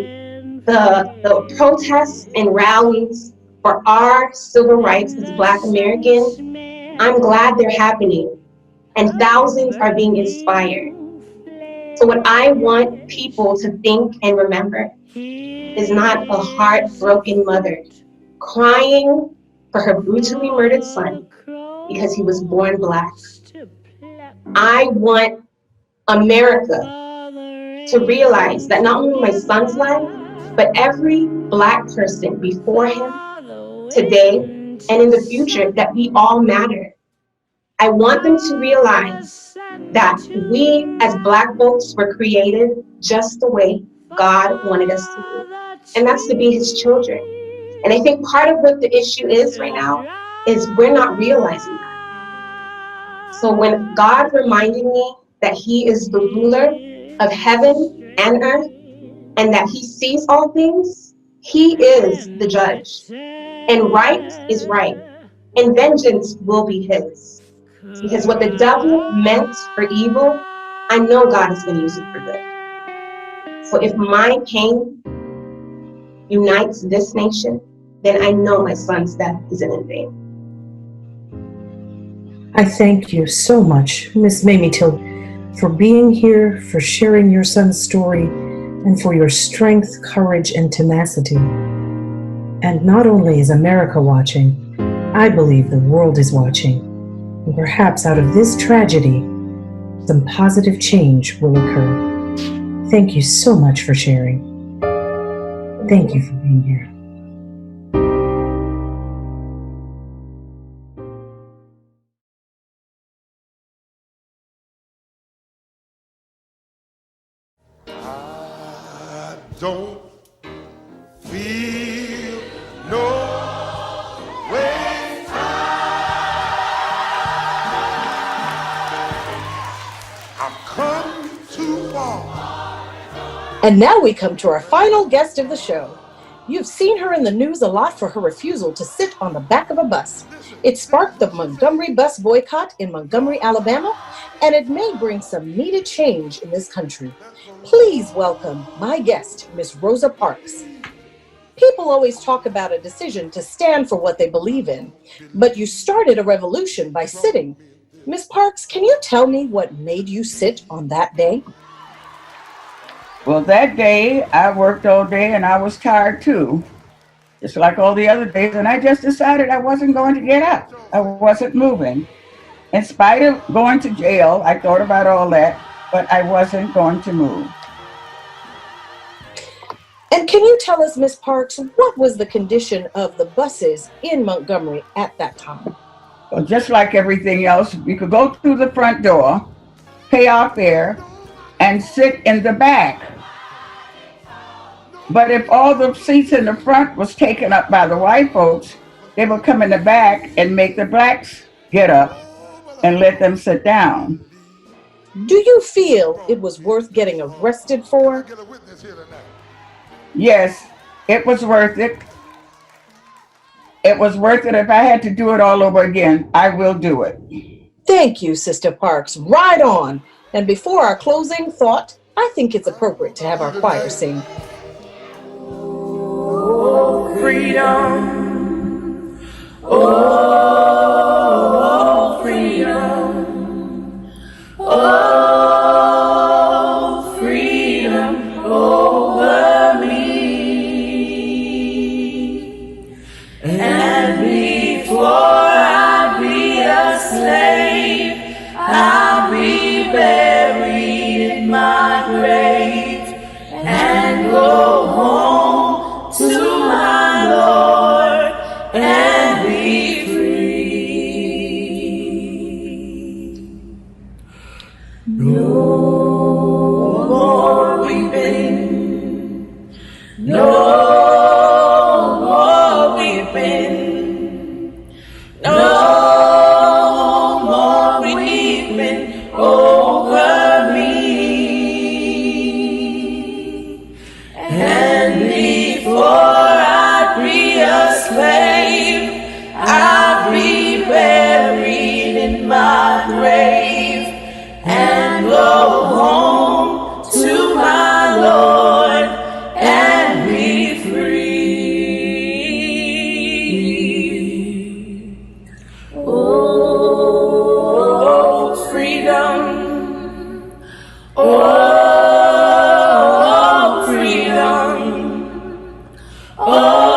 Speaker 17: the protests and rallies for our civil rights as Black Americans, I'm glad they're happening, and thousands are being inspired. So what I want people to think and remember is not a heartbroken mother crying for her brutally murdered son because he was born Black. I want America to realize that not only my son's life, but every Black person before him, today, and in the future, that we all matter. I want them to realize that we as Black folks were created just the way God wanted us to be, and that's to be His children. And I think part of what the issue is right now is we're not realizing that. So when God reminded me that He is the ruler of heaven and earth, and that He sees all things, He is the judge. And right is right, and vengeance will be His. Because what the devil meant for evil, I know God is going to use it for good. So if my pain unites this nation, then I know my son's death isn't in vain.
Speaker 4: I thank you so much, Miss Mamie Till, for being here, for sharing your son's story, and for your strength, courage, and tenacity. And not only is America watching, I believe the world is watching. And perhaps out of this tragedy, some positive change will occur. Thank you so much for sharing. Thank you for being here.
Speaker 18: I don't feel no way. I've come too far.
Speaker 4: And now we come to our final guest of the show. You've seen her in the news a lot for her refusal to sit on the back of a bus. It sparked the Montgomery bus boycott in Montgomery, Alabama, and it may bring some needed change in this country. Please welcome my guest, Miss Rosa Parks. People always talk about a decision to stand for what they believe in, but you started a revolution by sitting. Miss Parks, can you tell me what made you sit on that day?
Speaker 19: Well, that day I worked all day and I was tired too, just like all the other days. And I just decided I wasn't going to get up. I wasn't moving. In spite of going to jail, I thought about all that, but I wasn't going to move.
Speaker 4: And can you tell us, Miss Parks, what was the condition of the buses in Montgomery at that time?
Speaker 19: Well, just like everything else, you could go through the front door, pay our fare, and sit in the back. But if all the seats in the front was taken up by the white folks, they would come in the back and make the blacks get up and let them sit down.
Speaker 4: Do you feel it was worth getting arrested for?
Speaker 19: Yes, it was worth it. It was worth it. If I had to do it all over again, I will do it.
Speaker 4: Thank you, Sister Parks. Right on. And before our closing thought, I think it's appropriate to have our choir sing.
Speaker 2: Oh, freedom. Oh, freedom. Oh, freedom over me. And before I be a slave, I'll be buried in my grave and go home to my Lord and be free. No more weeping, no more weeping, no more weeping over me. And before I be a slave, I'll be buried in my grave and go home to my Lord and be free. Oh, freedom. Oh, freedom. Oh,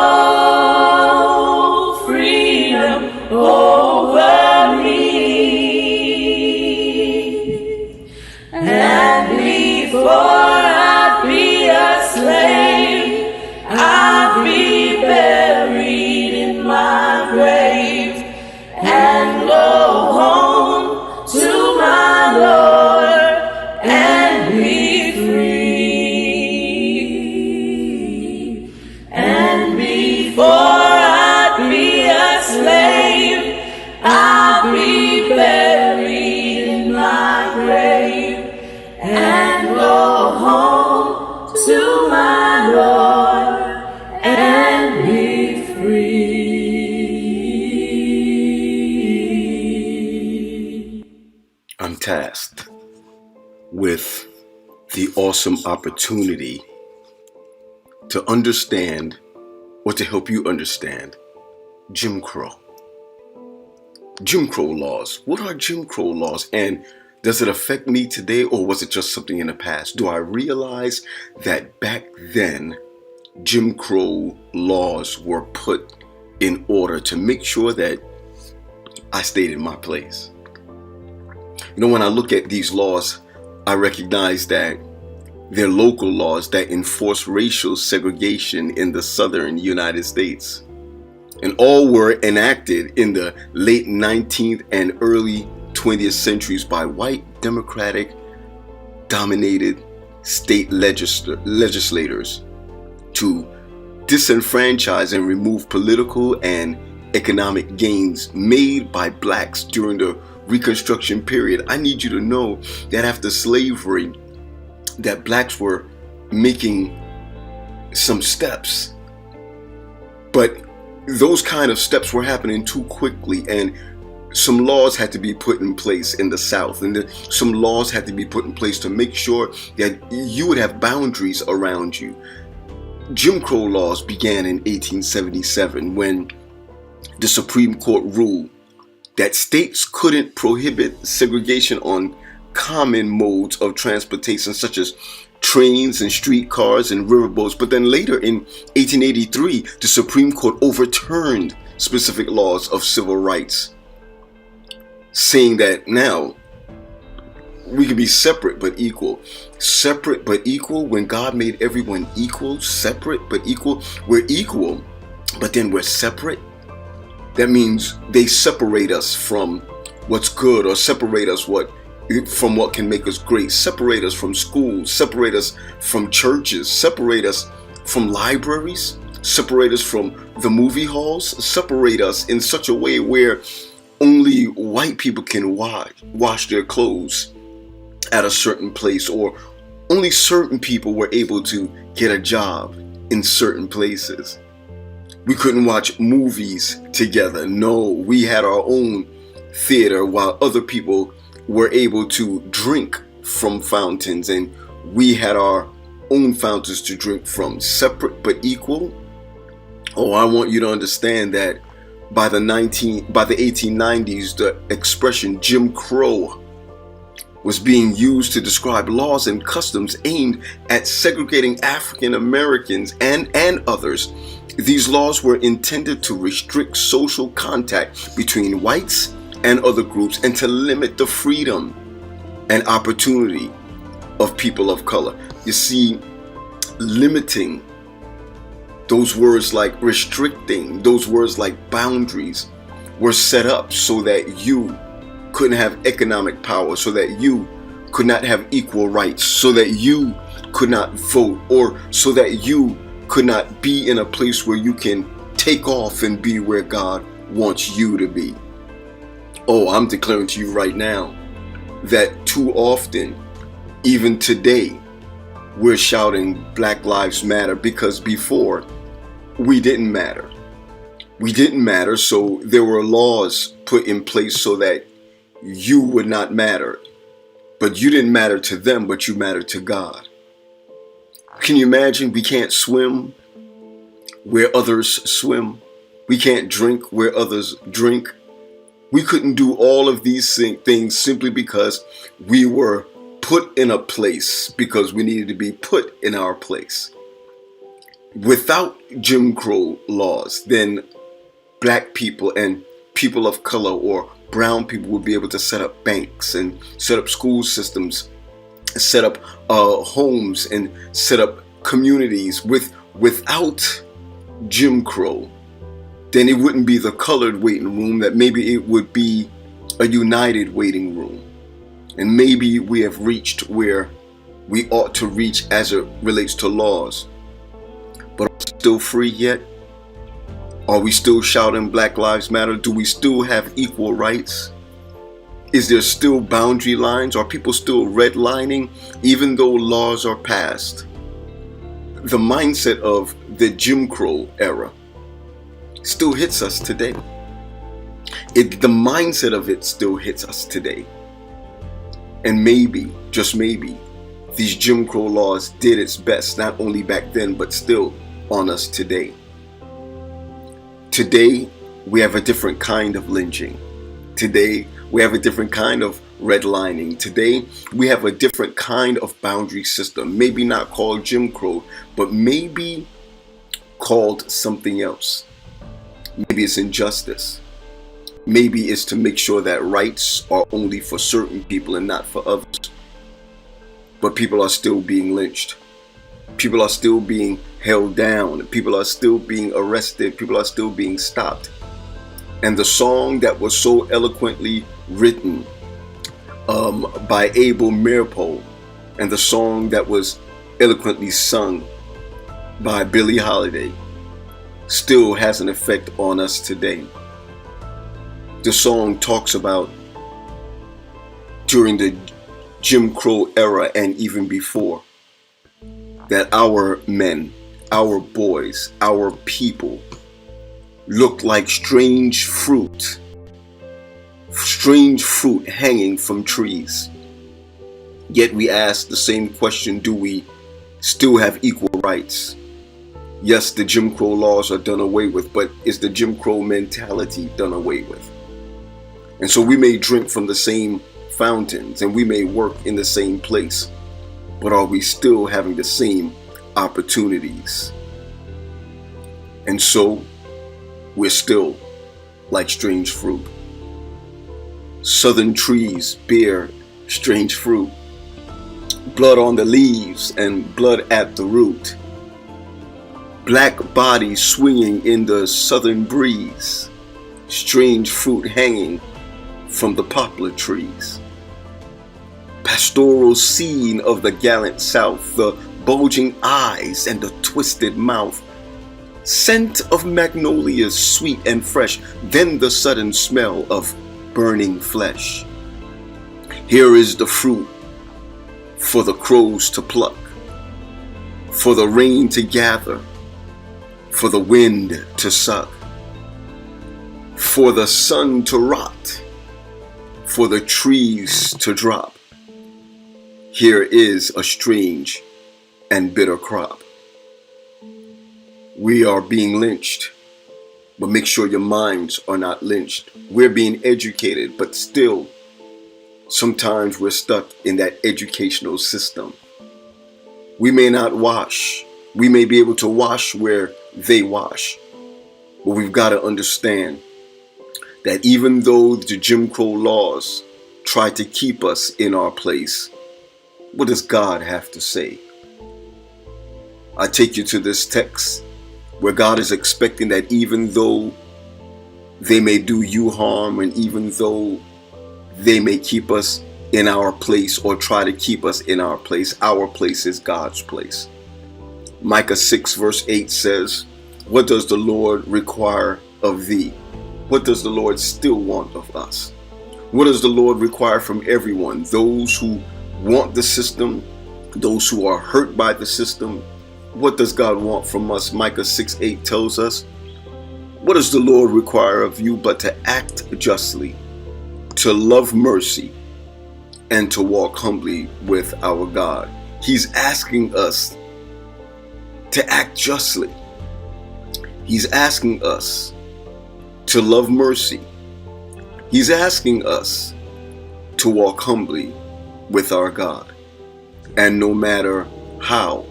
Speaker 2: freedom over me. And before I be a slave, I'll be buried in my grave and go home to my Lord and be free. And before I be a slave, I'll be buried in my grave and go home to my Lord and be free.
Speaker 20: I'm tasked with the awesome opportunity to understand, or to help you understand, Jim Crow. Jim Crow laws. What are Jim Crow laws? And does it affect me today, or was it just something in the past? Do I realize that back then, Jim Crow laws were put in order to make sure that I stayed in my place? You know, when I look at these laws, I recognize that they're local laws that enforce racial segregation in the southern United States. And all were enacted in the late 19th and early 20th centuries by white Democratic dominated state legislators to disenfranchise and remove political and economic gains made by blacks during the Reconstruction period. I need you to know that after slavery, that blacks were making some steps, but those kind of steps were happening too quickly, and some laws had to be put in place in the South, and some laws had to be put in place to make sure that you would have boundaries around you. Jim Crow laws began in 1877 when the Supreme Court ruled that states couldn't prohibit segregation on common modes of transportation such as trains and streetcars and riverboats. But then later in 1883, the Supreme Court overturned specific laws of civil rights, saying that now we can be separate but equal. Separate but equal when God made everyone equal. Separate but equal. We're equal, but then we're separate. That means they separate us from what's good, or separate us from what can make us great. Separate us from schools. Separate us from churches. Separate us from libraries. Separate us from the movie halls. Separate us in such a way where only white people can wash their clothes at a certain place, or only certain people were able to get a job in certain places. We couldn't watch movies together. No, we had our own theater while other people were able to drink from fountains, and we had our own fountains to drink from. Separate but equal. Oh, I want you to understand that by the 1890s, the expression Jim Crow was being used to describe laws and customs aimed at segregating African Americans and others. These laws were intended to restrict social contact between whites and other groups, and to limit the freedom and opportunity of people of color. You see, limiting, those words like restricting, those words like boundaries were set up so that you couldn't have economic power, so that you could not have equal rights, so that you could not vote, or so that you could not be in a place where you can take off and be where God wants you to be. Oh, I'm declaring to you right now that too often, even today, we're shouting Black Lives Matter, because before we didn't matter. We didn't matter, so there were laws put in place so that you would not matter. But you didn't matter to them, but you mattered to God. Can you imagine? We can't swim where others swim. We can't drink where others drink. We couldn't do all of these things simply because we were put in a place, because we needed to be put in our place. Without Jim Crow laws, then black people and people of color or brown people would be able to set up banks and set up school systems, set up homes and set up communities. Without Jim Crow, then it wouldn't be the colored waiting room, that maybe it would be a united waiting room. And maybe we have reached where we ought to reach as it relates to laws. But are we still free yet? Are we still shouting Black Lives Matter? Do we still have equal rights? Is there still boundary lines? Are people still redlining even though laws are passed? The mindset of the Jim Crow era still hits us today. The mindset of it still hits us today. And maybe, just maybe, these Jim Crow laws did its best, not only back then, but still on us today. Today, we have a different kind of lynching. Today, we have a different kind of redlining. Today, we have a different kind of boundary system. Maybe not called Jim Crow, but maybe called something else. Maybe it's injustice. Maybe it's to make sure that rights are only for certain people and not for others. But people are still being lynched. People are still being held down. People are still being arrested. People are still being stopped. And the song that was so eloquently written by Abel Meeropol, and the song that was eloquently sung by Billie Holiday, still has an effect on us today. The song talks about during the Jim Crow era and even before, that our men, our boys, our people looked like strange fruit hanging from trees. Yet we ask the same question, do we still have equal rights? Yes, the Jim Crow laws are done away with, but is the Jim Crow mentality done away with? And so we may drink from the same fountains and we may work in the same place, but are we still having the same opportunities? And so we're still like strange fruit. Southern trees bear strange fruit. Blood on the leaves and blood at the root. Black bodies swinging in the southern breeze. Strange fruit hanging from the poplar trees. Pastoral scene of the gallant South, the bulging eyes and the twisted mouth. Scent of magnolias sweet and fresh, then the sudden smell of burning flesh. Here is the fruit for the crows to pluck, for the rain to gather, for the wind to suck, for the sun to rot, for the trees to drop. Here is a strange and bitter crop. We are being lynched, but make sure your minds are not lynched. We're being educated, but still, sometimes we're stuck in that educational system. We may not wash. We may be able to wash where they wash. But we've got to understand that even though the Jim Crow laws try to keep us in our place, what does God have to say? I take you to this text where God is expecting that even though they may do you harm and even though they may keep us in our place or try to keep us in our place is God's place. Micah 6 verse 8 says, what does the Lord require of thee? What does the Lord still want of us? What does the Lord require from everyone? Those who want the system, those who are hurt by the system. What does God want from us? Micah 6:8 tells us, what does the Lord require of you but to act justly, to love mercy, and to walk humbly with our God? He's asking us to act justly. He's asking us to love mercy. He's asking us to walk humbly with our God. And no matter how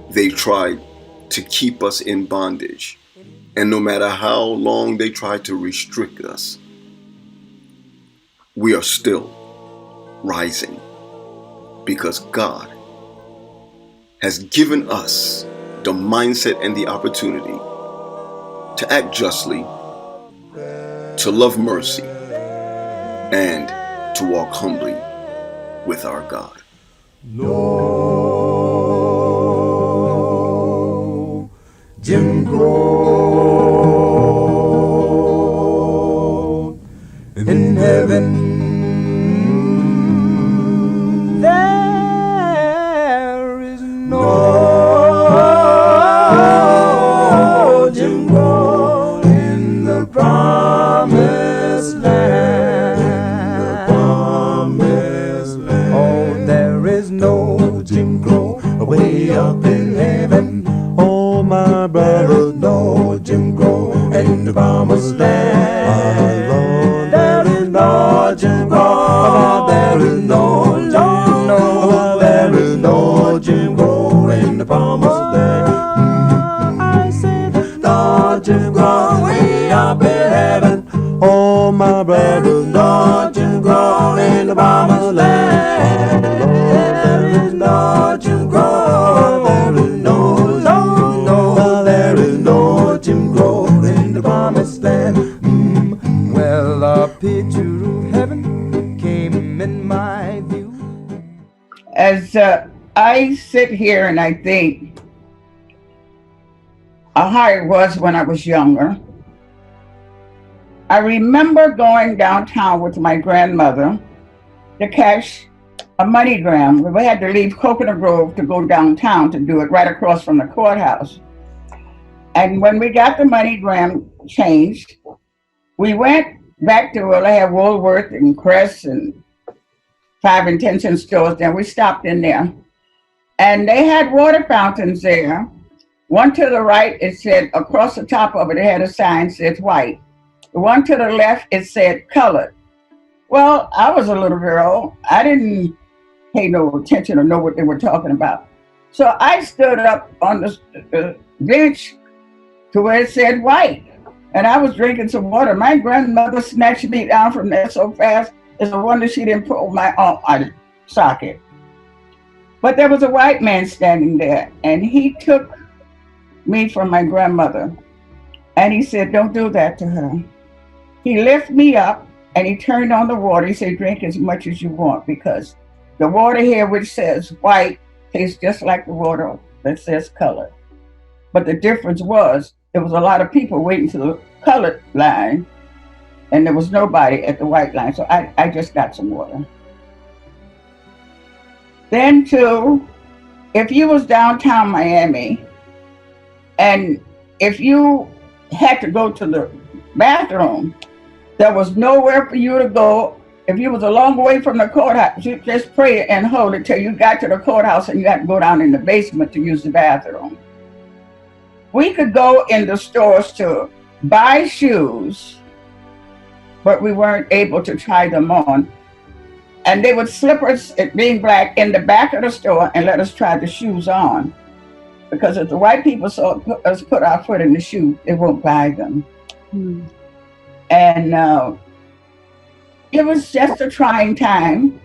Speaker 20: they try to keep us in bondage, and no matter how long they try to restrict us, we are still rising because God has given us the mindset and the opportunity to act justly, to love mercy, and to walk humbly with our God.
Speaker 2: No Jim Crow in heaven. There is no Jim Crow in the promised land. Oh, there is no Jim I say the Lord Jim Crow way up in heaven. Oh, my brothers, Lord Jim Crow in the promised land. There is no Jim Crow, there is no, there is no Jim Crow in the promised land. Well, a picture of heaven came in my view.
Speaker 19: As I sit here and I think of how it was when I was younger, I remember going downtown with my grandmother to cash a MoneyGram. We had to leave Coconut Grove to go downtown to do it, right across from the courthouse. And when we got the MoneyGram changed, we went back to where they had Woolworth and Crest and 5 and 10 cent stores. Then we stopped in there, and they had water fountains there. One to the right, it said, across the top of it, it had a sign that said white. The one to the left, it said colored. Well, I was a little girl. I didn't pay no attention or know what they were talking about. So I stood up on the bench to where it said white, and I was drinking some water. My grandmother snatched me down from there so fast, it's a wonder she didn't pull my arm out of the socket. But there was a white man standing there, and he took me from my grandmother, and he said, don't do that to her. He lifted me up, and he turned on the water. He said, drink as much as you want, because the water here, which says white, tastes just like the water that says color. But the difference was, there was a lot of people waiting to the colored line, and there was nobody at the white line. So I just got some water. Then too, if you was downtown Miami, and if you had to go to the bathroom, there was nowhere for you to go. If you was a long way from the courthouse, you just pray and hold it till you got to the courthouse, and you had to go down in the basement to use the bathroom. We could go in the stores to buy shoes, but we weren't able to try them on. And they would slip us, it being black, in the back of the store and let us try the shoes on. Because if the white people saw us put our foot in the shoe, they won't buy them. And it was just a trying time.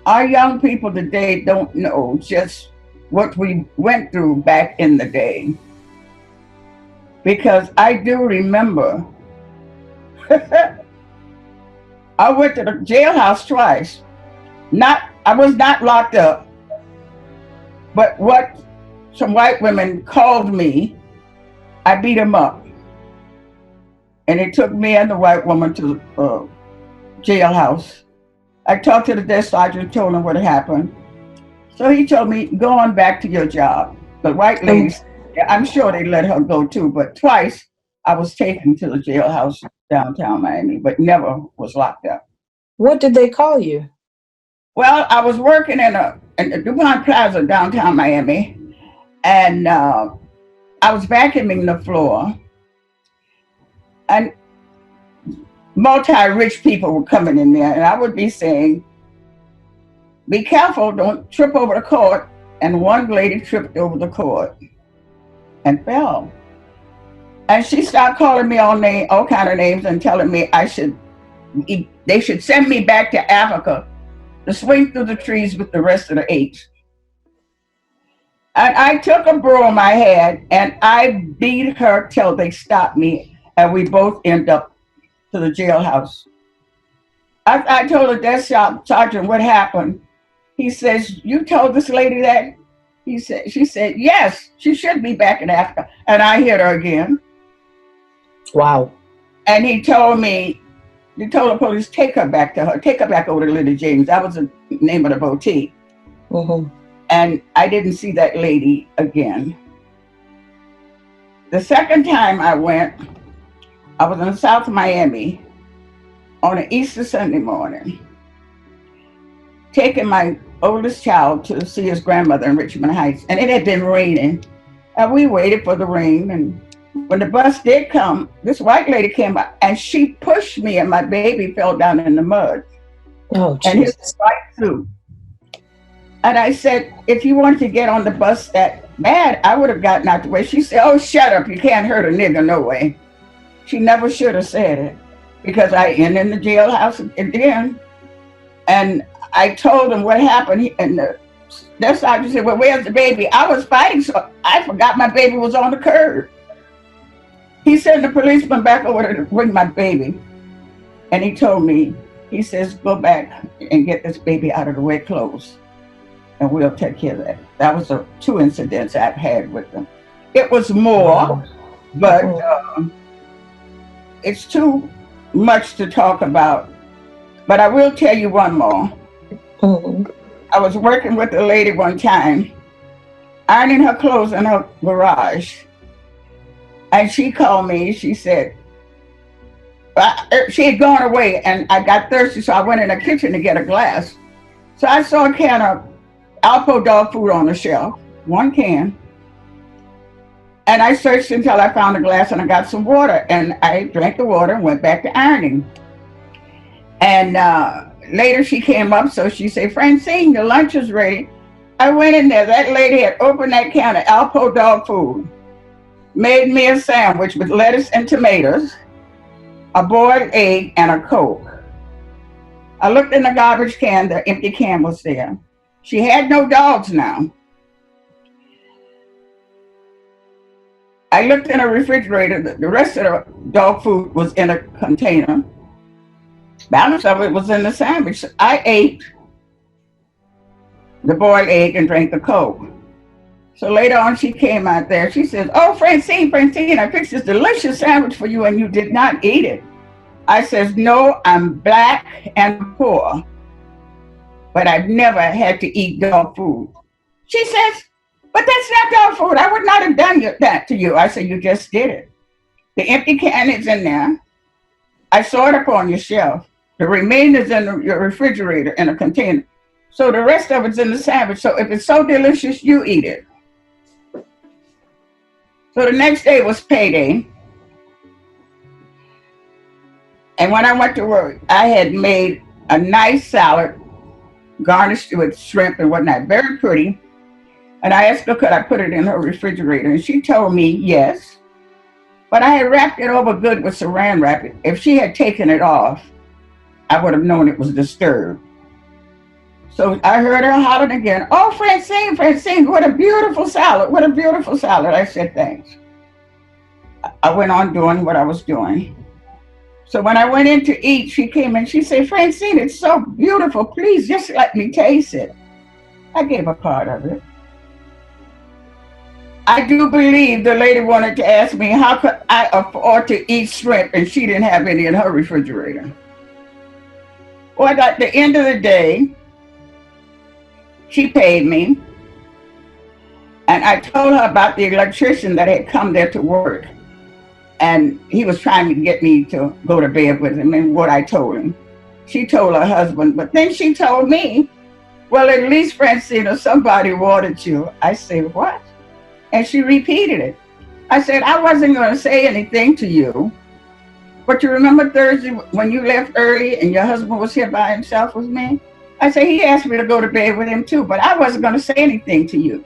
Speaker 19: Our young people today don't know just what we went through back in the day. Because I do remember, I went to the jailhouse twice. I was not locked up, but what some white women called me, I beat them up. And it took me and the white woman to the jailhouse. I talked to the desk sergeant, told him what had happened. So he told me, go on back to your job. The white ladies, I'm sure they let her go too, but twice I was taken to the jailhouse downtown Miami, but never was locked up.
Speaker 4: What did they call you?
Speaker 19: Well, I was working in the DuPont Plaza downtown Miami, and I was vacuuming the floor, and multi-rich people were coming in there, and I would be saying, be careful, don't trip over the cord. And one lady tripped over the cord and fell. And she started calling me all kind of names and telling me they should send me back to Africa to swing through the trees with the rest of the apes. And I took a broom I had and I beat her till they stopped me, and we both end up to the jailhouse. I told the desk sergeant what happened. He says, you told this lady that? She said, yes, she should be back in Africa. And I hit her again.
Speaker 4: Wow.
Speaker 19: And he told the police, take her back over to Lily James. That was the name of the boutique.
Speaker 4: Mm-hmm.
Speaker 19: And I didn't see that lady again. The second time I went, I was in South Miami on an Easter Sunday morning, taking my oldest child to see his grandmother in Richmond Heights. And it had been raining. And we waited for the rain. And when the bus did come, this white lady came by and she pushed me and my baby fell down in the mud.
Speaker 4: Oh,
Speaker 19: and his white suit. And I said, if you wanted to get on the bus that mad, I would have gotten out the way. She said, "Oh, shut up. You can't hurt a nigger no way." She never should have said it, because I ended in the jailhouse again. And I told him what happened, and the sergeant said, "Well, where's the baby?" I was fighting, so I forgot my baby was on the curb. He sent the policeman back over to bring my baby. And he told me, he says, "Go back and get this baby out of the wet clothes, and we'll take care of that." That was the 2 incidents I've had with them. It was more, but it's too much to talk about. But I will tell you one more. I was working with a lady one time, ironing her clothes in her garage. And she called me, she said, she had gone away, and I got thirsty, so I went in the kitchen to get a glass. So I saw a can of Alpo dog food on the shelf, one can. And I searched until I found a glass, and I got some water, and I drank the water and went back to ironing. And later she came up, so she said, "Francine, your lunch is ready." I went in there, that lady had opened that can of Alpo dog food, made me a sandwich with lettuce and tomatoes, a boiled egg, and a Coke. I looked in the garbage can, the empty can was there. She had no dogs now. I looked in a refrigerator, the rest of the dog food was in a container. Balance of it was in the sandwich. I ate the boiled egg and drank the Coke. So later on, she came out there. She says, "Oh, Francine, I fixed this delicious sandwich for you, and you did not eat it." I says, "No, I'm black and poor, but I've never had to eat dog food." She says, "But that's not dog food. I would not have done that to you." I said, "You just did it. The empty can is in there. I saw it up on your shelf. The remainder is in your refrigerator in a container. So the rest of it's in the sandwich. So if it's so delicious, you eat it." So the next day was payday. And when I went to work, I had made a nice salad garnished with shrimp and whatnot, very pretty. And I asked her, could I put it in her refrigerator? And she told me yes. But I had wrapped it over good with saran wrap. If she had taken it off, I would have known it was disturbed. So I heard her hollering again, "Oh, Francine, what a beautiful salad, what a beautiful salad." I said, "Thanks." I went on doing what I was doing. So when I went in to eat, she came in, she said, "Francine, it's so beautiful. Please just let me taste it." I gave her part of it. I do believe the lady wanted to ask me how could I afford to eat shrimp, and she didn't have any in her refrigerator. Well, at the end of the day, she paid me, and I told her about the electrician that had come there to work, and he was trying to get me to go to bed with him, and what I told him. She told her husband, but then she told me, "Well, at least, Francina, somebody watered you." I said, "What?" And she repeated it. I said, "I wasn't going to say anything to you, but you remember Thursday when you left early and your husband was here by himself with me?" I said, "He asked me to go to bed with him too, but I wasn't going to say anything to you."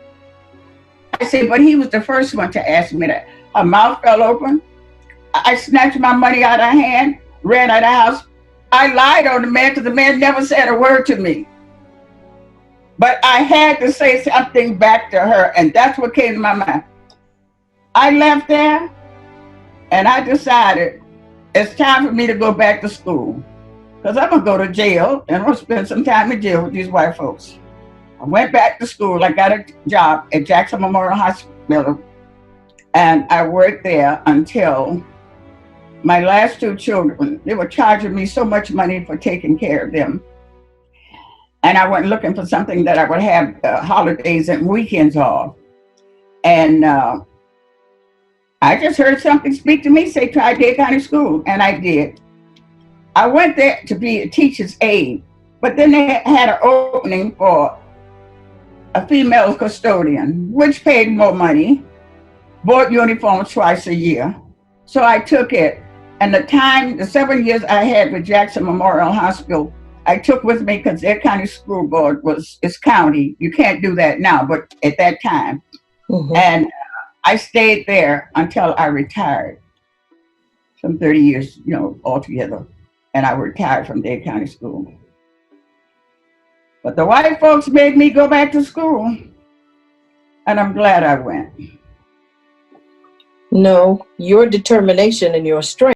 Speaker 19: I said, "But he was the first one to ask me that." Her mouth fell open. I snatched my money out of her hand, ran out of the house. I lied on the man because the man never said a word to me. But I had to say something back to her, and that's what came to my mind. I left there, and I decided it's time for me to go back to school, because I'm going to go to jail, and I'm going to spend some time in jail with these white folks. I went back to school. I got a job at Jackson Memorial Hospital, and I worked there until my last 2 children, they were charging me so much money for taking care of them. And I went looking for something that I would have holidays and weekends off. And I just heard something speak to me, say, "Try Dade County School," and I did. I went there to be a teacher's aide, but then they had an opening for a female custodian, which paid more money, bought uniforms twice a year. So I took it. And the 7 years I had with Jackson Memorial Hospital, I took with me because their county school board it's county. You can't do that now, but at that time. And I stayed there until I retired. Some 30 years, altogether. And I retired from Dade County School. But the white folks made me go back to school. And I'm glad I went.
Speaker 4: No, your determination and your strength